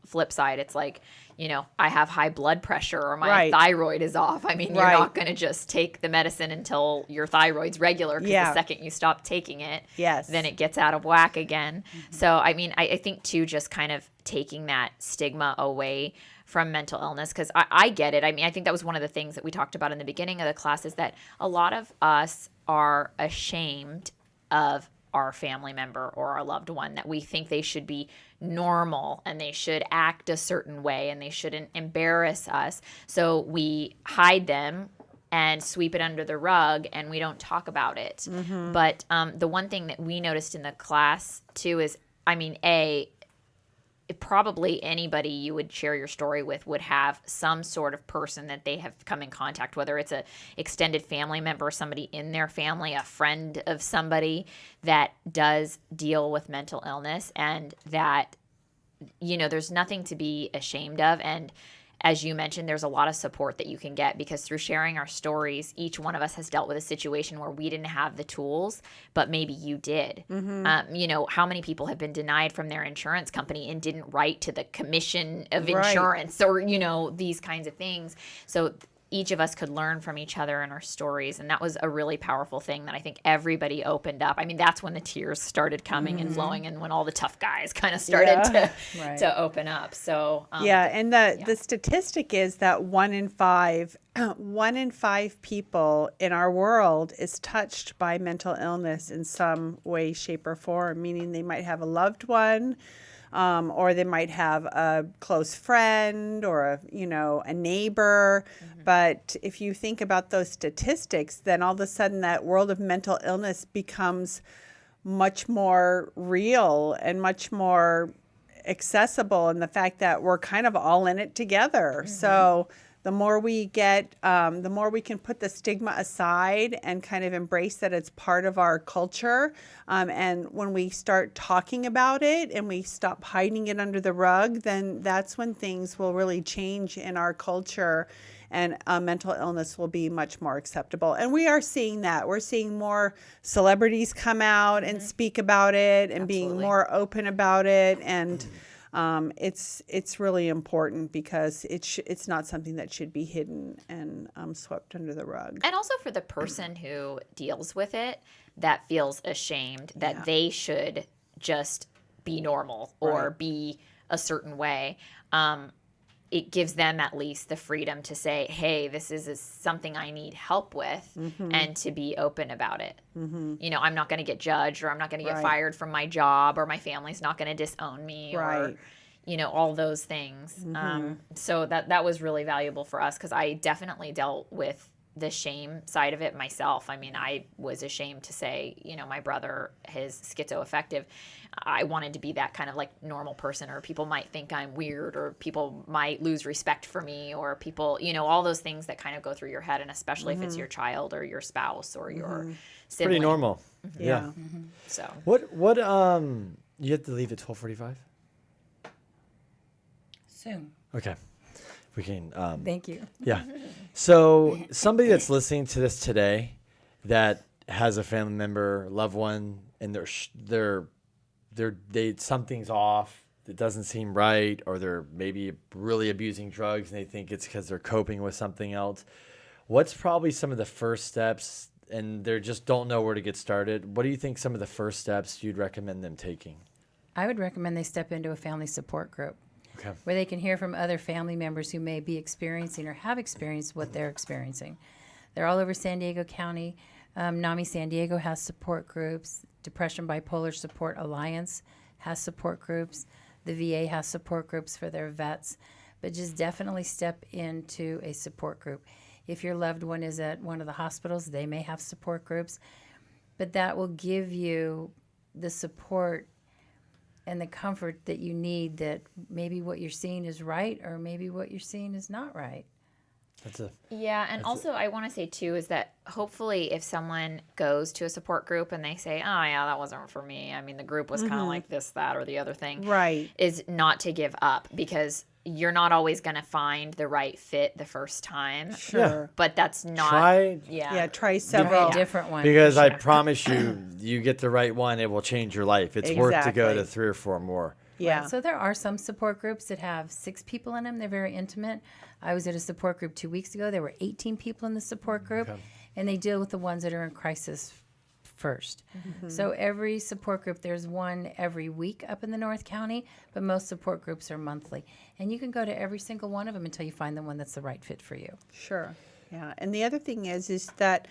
flip side, it's like, you know, I have high blood pressure or my Right. thyroid is off. I mean, you're Right. not going to just take the medicine until your thyroid's regular, because Yeah. the second you stop taking it, Yes. then it gets out of whack again. So, I mean, I think too, just kind of taking that stigma away from mental illness, because I get it. I mean, I think that was one of the things that we talked about in the beginning of the class, is that a lot of us are ashamed of our family member or our loved one, that we think they should be normal and they should act a certain way and they shouldn't embarrass us. So we hide them and sweep it under the rug and we don't talk about it. But the one thing that we noticed in the class too is, I mean, probably anybody you would share your story with would have some sort of person that they have come in contact, whether it's a extended family member, somebody in their family, a friend of somebody that does deal with mental illness, and that, you know, there's nothing to be ashamed of. And as you mentioned, there's a lot of support that you can get, because through sharing our stories, each one of us has dealt with a situation where we didn't have the tools, but maybe you did. You know, how many people have been denied from their insurance company and didn't write to the commission of Right. insurance, or, you know, these kinds of things. So each of us could learn from each other and our stories. And that was a really powerful thing that I think everybody opened up. I mean, that's when the tears started coming and flowing, and when all the tough guys kind of started to open up. So and the statistic is that 1 in 5 people in our world is touched by mental illness in some way, shape, or form, meaning they might have a loved one, or they might have a close friend or a neighbor. But if you think about those statistics, then all of a sudden that world of mental illness becomes much more real and much more accessible, and the fact that we're kind of all in it together. So the more we get, the more we can put the stigma aside and kind of embrace that it's part of our culture. And when we start talking about it and we stop hiding it under the rug, then that's when things will really change in our culture, and mental illness will be much more acceptable. And we are seeing that. We're seeing more celebrities come out and speak about it and being more open about it. And it's really important because it's not something that should be hidden and swept under the rug. And also for the person who deals with it that feels ashamed that they should just be normal or be a certain way. It gives them at least the freedom to say, hey, this is something I need help with, and to be open about it. I'm not going to get judged, or I'm not going to get fired from my job, or my family's not going to disown me, or all those things. So that was really valuable for us, because I definitely dealt with the shame side of it myself. I mean, I was ashamed to say, my brother is schizoaffective. I wanted to be that kind of like normal person, or people might think I'm weird, or people might lose respect for me, or people, all those things that kind of go through your head, and especially if it's your child or your spouse or your sibling. Pretty normal. Yeah. So what you have to leave at 12:45? Soon. Okay. We can Thank you. Yeah. So somebody that's listening to this today that has a family member, loved one, and they something's off, it doesn't seem right, or they're maybe really abusing drugs and they think it's because they're coping with something else. What's probably some of the first steps, and they just don't know where to get started? What do you think some of the first steps you'd recommend them taking? I would recommend they step into a family support group. Okay. Where they can hear from other family members who may be experiencing or have experienced what they're experiencing. They're all over San Diego County. Nami San Diego has support groups. Depression Bipolar Support Alliance has support groups. The VA has support groups for their vets. But just definitely step into a support group. If your loved one is at one of the hospitals, they may have support groups. But that will give you the support and the comfort that you need, that maybe what you're seeing is right, or maybe what you're seeing is not right. And also I want to say too is that hopefully if someone goes to a support group and they say, oh yeah, that wasn't for me, I mean the group was kind of like this, that, or the other thing, is not to give up, because you're not always going to find the right fit the first time. But that's not try several different ones, because I promise you get the right one, it will change your life. It's worth to go to 3 or 4 more. Right. So there are some support groups that have 6 people in them. They're very intimate. I was at a support group 2 weeks ago. There were 18 people in the support group, and they deal with the ones that are in crisis first. So every support group, there's one every week up in the North County, but most support groups are monthly. And you can go to every single one of them until you find the one that's the right fit for you. Sure. Yeah. And the other thing is that,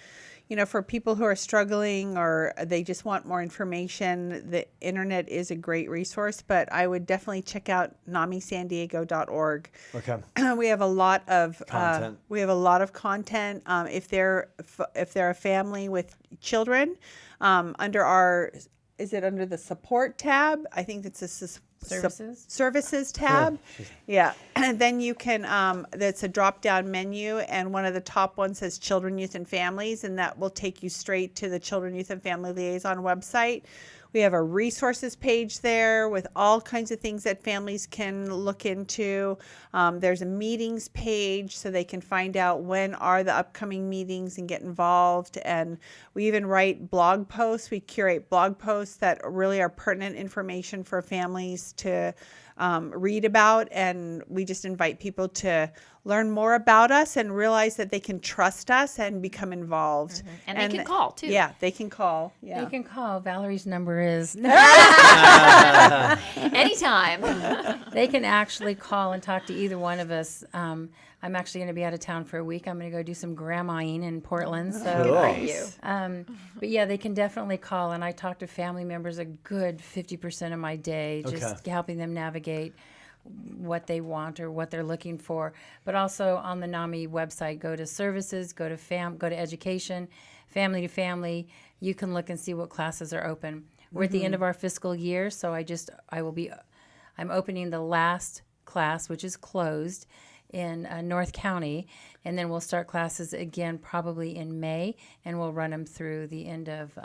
for people who are struggling or they just want more information, the internet is a great resource, but I would definitely check out NamiSanDiego.org. Okay. We have a lot of content. If they're a family with children, under the support tab? I think it's a services tab. Yeah. And then you can, that's a drop down menu, and one of the top ones says Children, Youth, and Families, and that will take you straight to the Children, Youth, and Family Liaison website. We have a resources page there with all kinds of things that families can look into. There's a meetings page so they can find out when are the upcoming meetings and get involved. And we even write blog posts. We curate blog posts that really are pertinent information for families to read about, and we just invite people to learn more about us and realize that they can trust us and become involved. And they can call, too. Yeah, they can call. Yeah. They can call. Valerie's number is. Anytime. They can actually call and talk to either one of us. I'm actually going to be out of town for a week. I'm going to go do some grandmaing in Portland. So, but yeah, they can definitely call. And I talk to family members a good 50% of my day, just helping them navigate what they want or what they're looking for. But also on the Nami website, go to services, go to education, family to family. You can look and see what classes are open. We're at the end of our fiscal year, so I'm opening the last class, which is closed, in North County, and then we'll start classes again probably in May, and we'll run them through the end of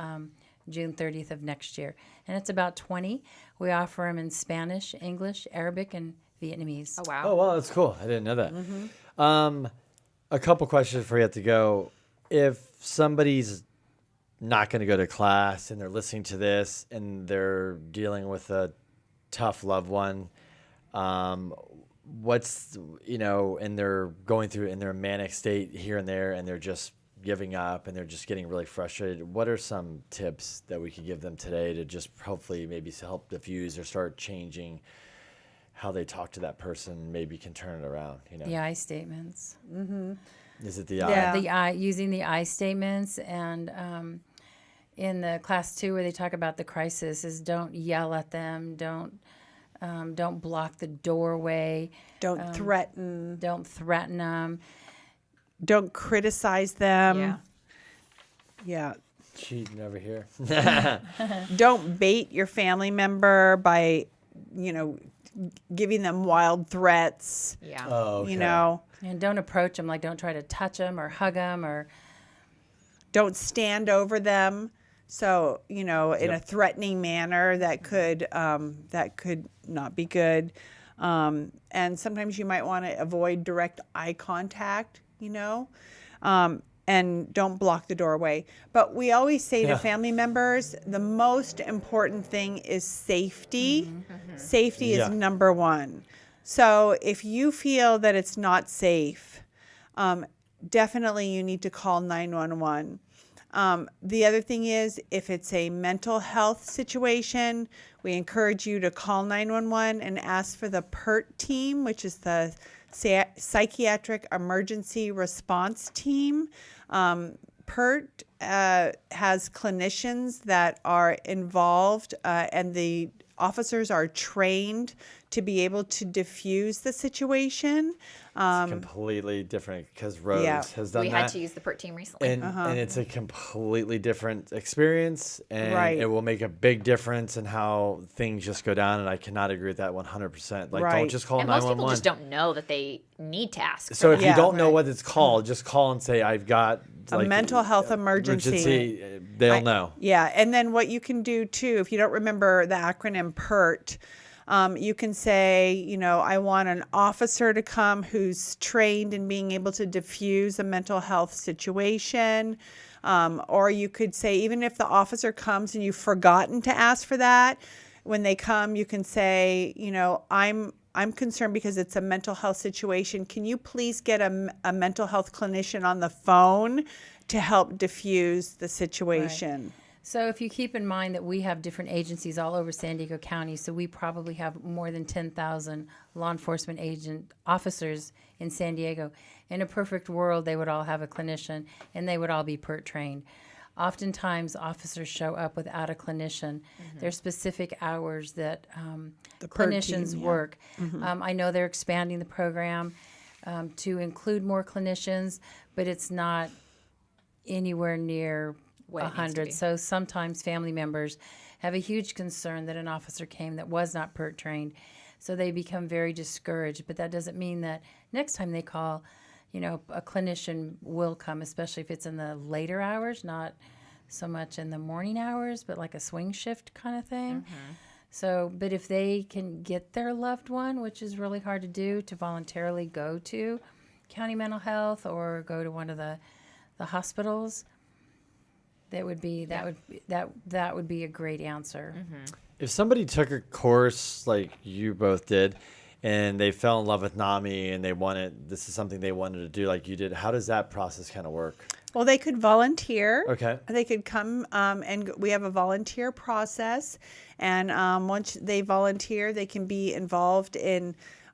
June 30th of next year. And it's about 20. We offer them in Spanish, English, Arabic, and Vietnamese. Oh, wow. Oh, wow, that's cool. I didn't know that. A couple questions before you have to go. If somebody's not going to go to class and they're listening to this and they're dealing with a tough loved one, and they're going through in their manic state here and there, and they're just giving up and they're just getting really frustrated, what are some tips that we could give them today to just hopefully maybe help diffuse or start changing how they talk to that person, maybe can turn it around? The I statements. Is it the I? Yeah. Using the I statements, and in the class 2 where they talk about the crisis is don't yell at them, don't block the doorway, Don't threaten. don't threaten them. Don't criticize them. Yeah. Cheating over here. Don't bait your family member by, giving them wild threats. Yeah. Oh, okay. And don't approach them, like don't try to touch them or hug them or. Don't stand over them. So, in a threatening manner that could not be good. And sometimes you might want to avoid direct eye contact, and don't block the doorway. But we always say to family members, the most important thing is safety. Safety is number one. So if you feel that it's not safe, definitely you need to call 911. The other thing is, if it's a mental health situation, we encourage you to call 911 and ask for the PERT team, which is the Psychiatric Emergency Response Team. PERT has clinicians that are involved, and the officers are trained to be able to diffuse the situation. It's completely different because Rose has done that. We had to use the PERT team recently. And it's a completely different experience, and Right. it will make a big difference in how things just go down, and I cannot agree with that 100%. Like, Right. don't just call And most 911. people just don't know that they need to ask. So for if that. you don't know what it's called, just call and say, I've got A mental health emergency. They'll know. Yeah, and then what you can do too, if you don't remember the acronym PERT, you can say, I want an officer to come who's trained in being able to diffuse a mental health situation. Or you could say, even if the officer comes and you've forgotten to ask for that, when they come, you can say, I'm concerned because it's a mental health situation. Can you please get a mental health clinician on the phone to help diffuse the situation? Right. So if you keep in mind that we have different agencies all over San Diego County, so we probably have more than 10,000 law enforcement officers in San Diego. In a perfect world, they would all have a clinician and they would all be PERT trained. Oftentimes, officers show up without a clinician. There's specific hours that The PERT clinicians team, work. I know they're expanding the program to include more clinicians, but it's not anywhere near What it needs to 100. be. So sometimes family members have a huge concern that an officer came that was not PERT trained. So they become very discouraged. But that doesn't mean that next time they call, a clinician will come, especially if it's in the later hours, not so much in the morning hours, but like a swing shift kind of thing. So, but if they can get their loved one, which is really hard to do, to voluntarily go to county mental health or go to one of the hospitals, that would be a great answer. If somebody took a course like you both did and they fell in love with Nami and this is something they wanted to do like you did, how does that process kind of work? Well, they could volunteer. Okay. They could come and we have a volunteer process. And once they volunteer, they can be involved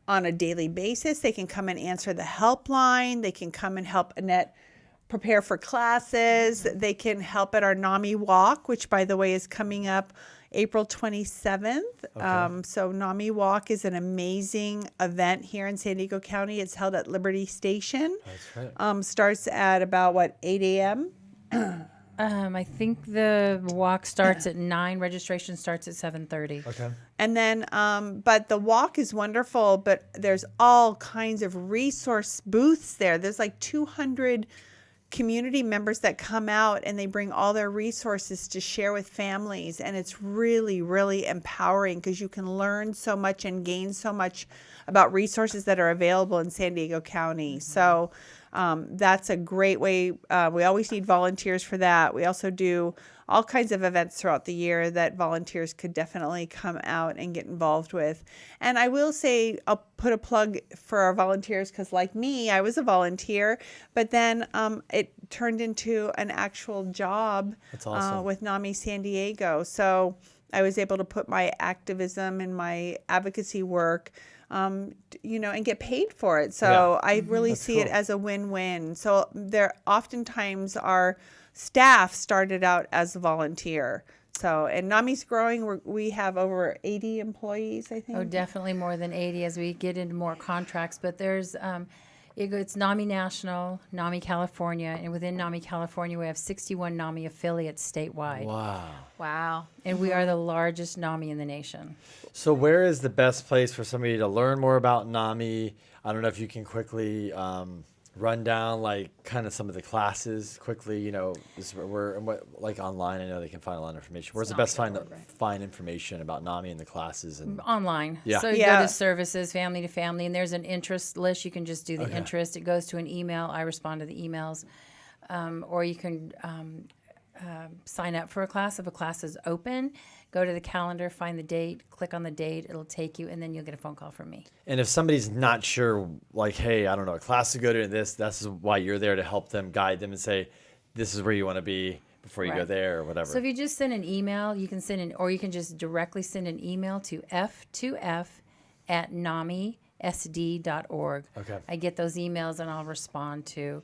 on a daily basis. They can come and answer the helpline. They can come and help Annette prepare for classes. They can help at our Nami Walk, which, by the way, is coming up April 27th. Okay. So Nami Walk is an amazing event here in San Diego County. It's held at Liberty Station. That's right. Starts at about, 8 a.m.? I think the walk starts at 9. Registration starts at 7:30. Okay. And then, but the walk is wonderful, but there's all kinds of resource booths there. There's like 200 community members that come out and they bring all their resources to share with families. And it's really, really empowering because you can learn so much and gain so much about resources that are available in San Diego County. So that's a great way. We always need volunteers for that. We also do all kinds of events throughout the year that volunteers could definitely come out and get involved with. And I will say, I'll put a plug for our volunteers because like me, I was a volunteer, but then it turned into an actual job. That's awesome. With Nami San Diego. So I was able to put my activism and my advocacy work and get paid for it. So I really That's see it cool. as a win-win. So there oftentimes our staff started out as a volunteer. So, and Nami's growing. We have over 80 employees, I think. Oh, definitely more than 80 as we get into more contracts. But there's, it's Nami National, Nami California, and within Nami California, we have 61 Nami affiliates statewide. Wow. Wow. And we are the largest Nami in the nation. So where is the best place for somebody to learn more about Nami? I don't know if you can quickly run down like kind of some of the classes quickly, like online. I know they can find a lot of information. Where's the best find information about Nami and the classes? And Online. Yeah. So you Yeah. go to services, family to family, and there's an interest list. You can just do the Okay. interest. It goes to an email. I respond to the emails. Or you can sign up for a class. If a class is open, go to the calendar, find the date, click on the date. It'll take you, and then you'll get a phone call from me. And if somebody's not sure, like, hey, I don't know, a class to go to, this is why you're there to help them, guide them, and say, this is where you want to be before you go Right. there or whatever. So if you just send an email, you can or you can just directly send an email to f2f@namisd.org. Okay. I get those emails and I'll respond to.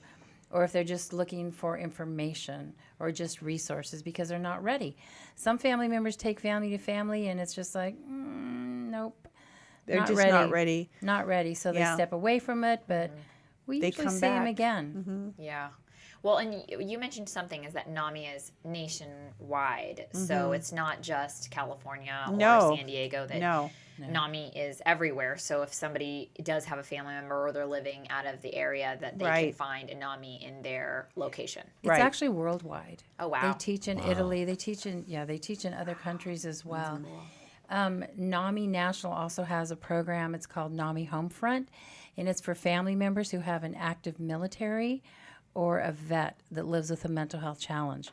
Or if they're just looking for information or just resources because they're not ready. Some family members take family to family and it's just like, nope. They're just not ready. Not ready. So they Yeah. step away from it, but we They usually come see them back. again. Yeah. Well, and you mentioned something is that Nami is nationwide. So it's not just California or No. San Diego that No. Nami is everywhere. So if somebody does have a family member or they're living out of the area, that they can Right. find a Nami in their location. It's Right. actually worldwide. Oh, wow. They teach in Italy. They teach in other countries as well. Nami National also has a program. It's called Nami Homefront, and it's for family members who have an active military or a vet that lives with a mental health challenge.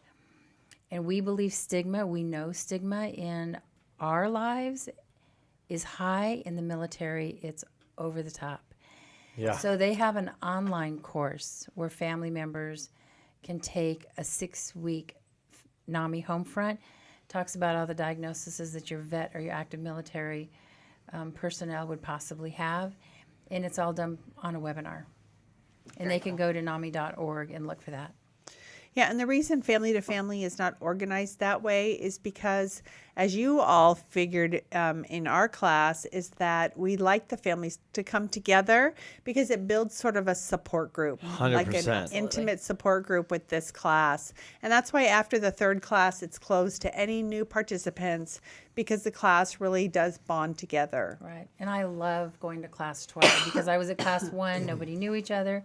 And we believe we know stigma in our lives is high. In the military, it's over the top. Yeah. So they have an online course where family members can take a 6-week NAMI Homefront. Talks about all the diagnoses that your vet or your active military personnel would possibly have. And it's all done on a webinar. And they can go to NAMI.org and look for that. Yeah, and the reason Family to Family is not organized that way is because, as you all figured in our class, is that we like the families to come together because it builds sort of a support group, like an 100%. intimate support group with this class. And that's why after the third class, it's closed to any new participants because the class really does bond together. Right. And I love going to class 12 because I was at class 1, nobody knew each other.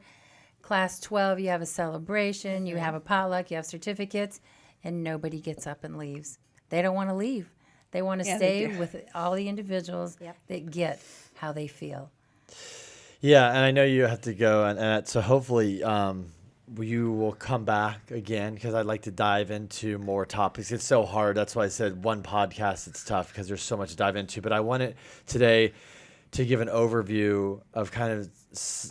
Class 12, you have a celebration, you have a potluck, you have certificates, and nobody gets up and leaves. They don't want to leave. They want to Yeah, they stay do. with all the individuals that get how they feel. Yeah, and I know you have to go, and so hopefully you will come back again because I'd like to dive into more topics. It's so hard. That's why I said one podcast. It's tough because there's so much to dive into. But I wanted today to give an overview of kind of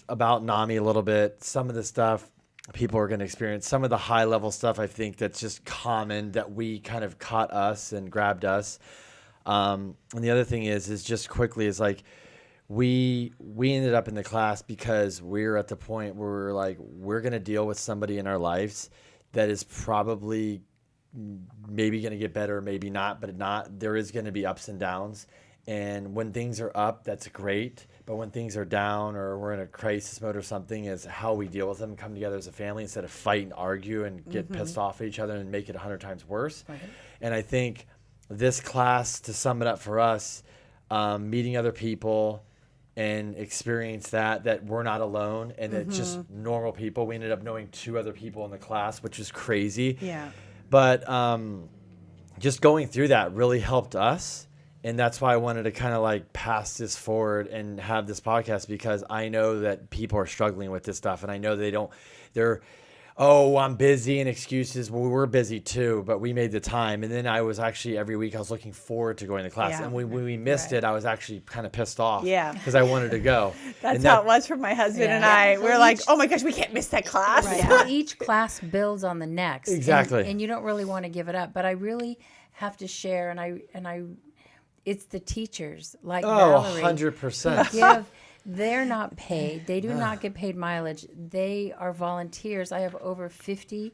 about Nami a little bit, some of the stuff people are going to experience, some of the high level stuff I think that's just common that we kind of caught us and grabbed us. And the other thing is just quickly is like, we ended up in the class because we're at the point where we're like, we're going to deal with somebody in our lives that is probably maybe going to get better, maybe not, but there is going to be ups and downs. And when things are up, that's great. But when things are down or we're in a crisis mode or something, is how we deal with them, come together as a family instead of fight and argue and get pissed off at each other and make it 100 times worse. Right. And I think this class, to sum it up for us, meeting other people and experience that we're not alone and that just normal people. We ended up knowing 2 other people in the class, which is crazy. Yeah. But just going through that really helped us. And that's why I wanted to kind of like pass this forward and have this podcast, because I know that people are struggling with this stuff. And I know oh, I'm busy and excuses. Well, we're busy too, but we made the time. And then I was actually, every week I was looking forward to going to class. Yeah. And when we missed it, I was actually kind of pissed off. Yeah. Because I wanted to go. That's how it was for my husband and I. We're like, oh my gosh, we can't miss that class. Right. Well, each class builds on the next. Exactly. And you don't really want to give it up. But I really have to share, it's the teachers like Valerie. 100%. They're not paid. They do not get paid mileage. They are volunteers. I have over 50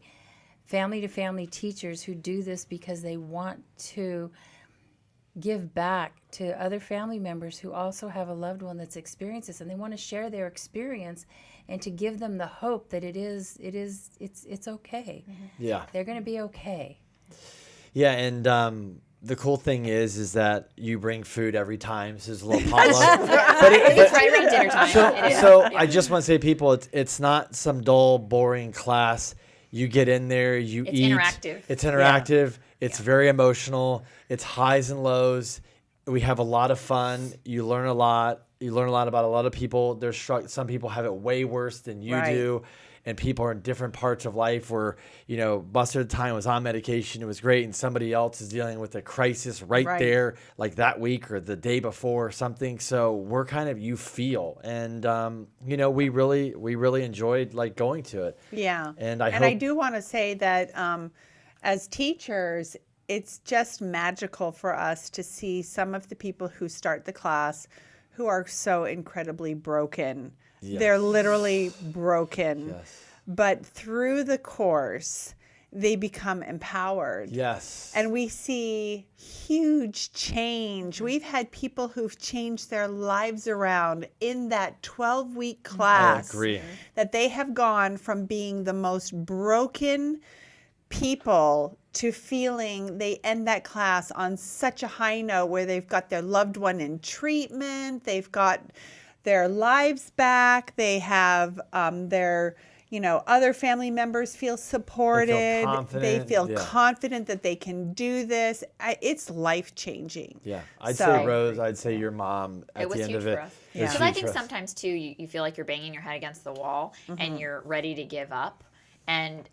family-to-family teachers who do this because they want to give back to other family members who also have a loved one that's experienced this, and they want to share their experience and to give them the hope that it's okay. Yeah. They're going to be okay. Yeah, and the cool thing is that you bring food every time. So there's a little potluck. It's right around dinner time. So I just want to say, people, it's not some dull, boring class. You get in there, it's eat. Interactive. It's interactive. It's very emotional. It's highs and lows. We have a lot of fun. You learn a lot. You learn a lot about a lot of people. Some people have it way worse than you do. And people are in different parts of life where, most of the time was on medication. It was great. And somebody else is dealing with a crisis right there, like that week or the day before or something. So we're kind of, you feel. And, we really enjoyed like going to it. Yeah. And I do want to say that as teachers, it's just magical for us to see some of the people who start the class who are so incredibly broken. Yes. They're literally broken. Yes. But through the course, they become empowered. Yes. And we see huge change. We've had people who've changed their lives around in that 12-week class. I agree. That they have gone from being the most broken people to feeling they end that class on such a high note where they've got their loved one in treatment, they've got their lives back, they have their other family members feel supported, they feel confident that they can do this. It's life-changing. Yeah, I'd say Rose, I'd say your mom at the end of it. Because I think sometimes too you feel like you're banging your head against the wall and you're ready to give up, and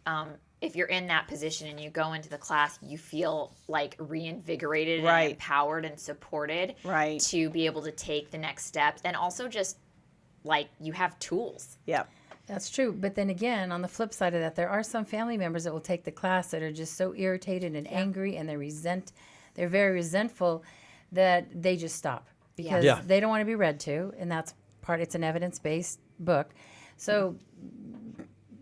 if you're in that position and you go into the class, you feel like reinvigorated and empowered and supported to be able to take the next steps. And also just like you have tools. Yeah, that's true. But then again, on the flip side of that, there are some family members that will take the class that are just so irritated and angry, and they're very resentful that they just stop because they don't want to be read to. And it's an evidence-based book. So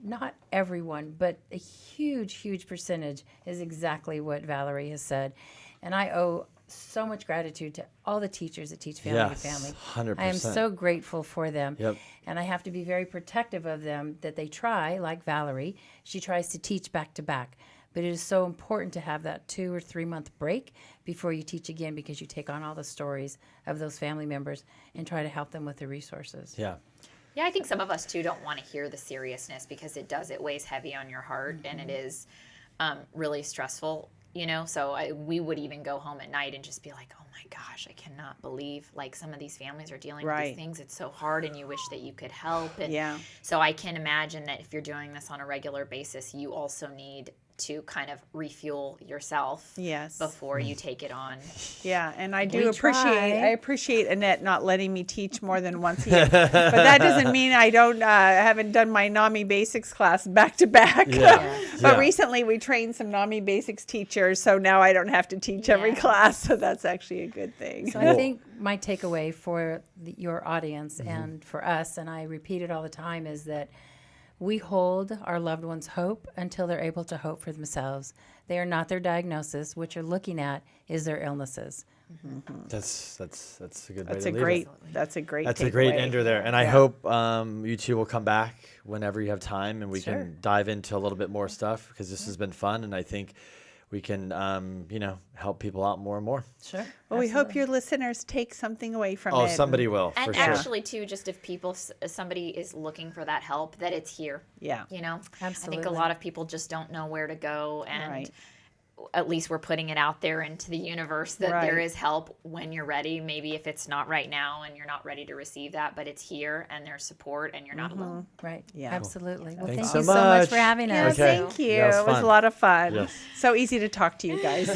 not everyone, but a huge, huge percentage is exactly what Valerie has said. And I owe so much gratitude to all the teachers that teach family to family. 100%. I am so grateful for them. Yep. And I have to be very protective of them that they try, like Valerie, she tries to teach back to back. But it is so important to have that 2 or 3 month break before you teach again, because you take on all the stories of those family members and try to help them with the resources. Yeah. Yeah, I think some of us too don't want to hear the seriousness because it weighs heavy on your heart and it is really stressful. So we would even go home at night and just be like, oh my gosh, I cannot believe like some of these families are dealing with Right. these things. It's so hard, and you wish that you could help. And Yeah. so I can imagine that if you're doing this on a regular basis, you also need to kind of refuel yourself Yes. before you take it on. Yeah, and I We do try. appreciate Annette not letting me teach more than once a year. But that doesn't mean I don't haven't done my Nami Basics class back to back. Yeah. But Yeah. recently we trained some Nami Basics teachers, so now I don't have to teach every Yeah. class. So that's actually a good thing. So I think my takeaway for your audience Mm-hmm. and for us, and I repeat it all the time, is that we hold our loved ones' hope until they're able to hope for themselves. They are not their diagnosis. What you're looking at is their illnesses. That's a good way That's to a leave great. it. That's a great. That's a great takeaway. ender there. And I Yeah. hope you two will come back whenever you have time and we Sure. can dive into a little bit more stuff, because this has been fun. And I think we can, help people out more and more. Sure. Well, we hope your listeners take something away from it. Oh, somebody will, And for sure. actually, too, just if somebody is looking for that help, that it's here. Yeah. I think a Absolutely. lot of people just don't know where to go, and Right. at least we're putting it out there into the universe that there Right. is help when you're ready. Maybe if it's not right now and you're not ready to receive that, but it's here and there's support and you're not alone. Right. Yeah. Absolutely. Well, Thanks thank so you so much much. for having Yeah, us. Okay. thank you. Yeah, it was it was fun. a lot of fun. Yes. So easy to talk to you guys.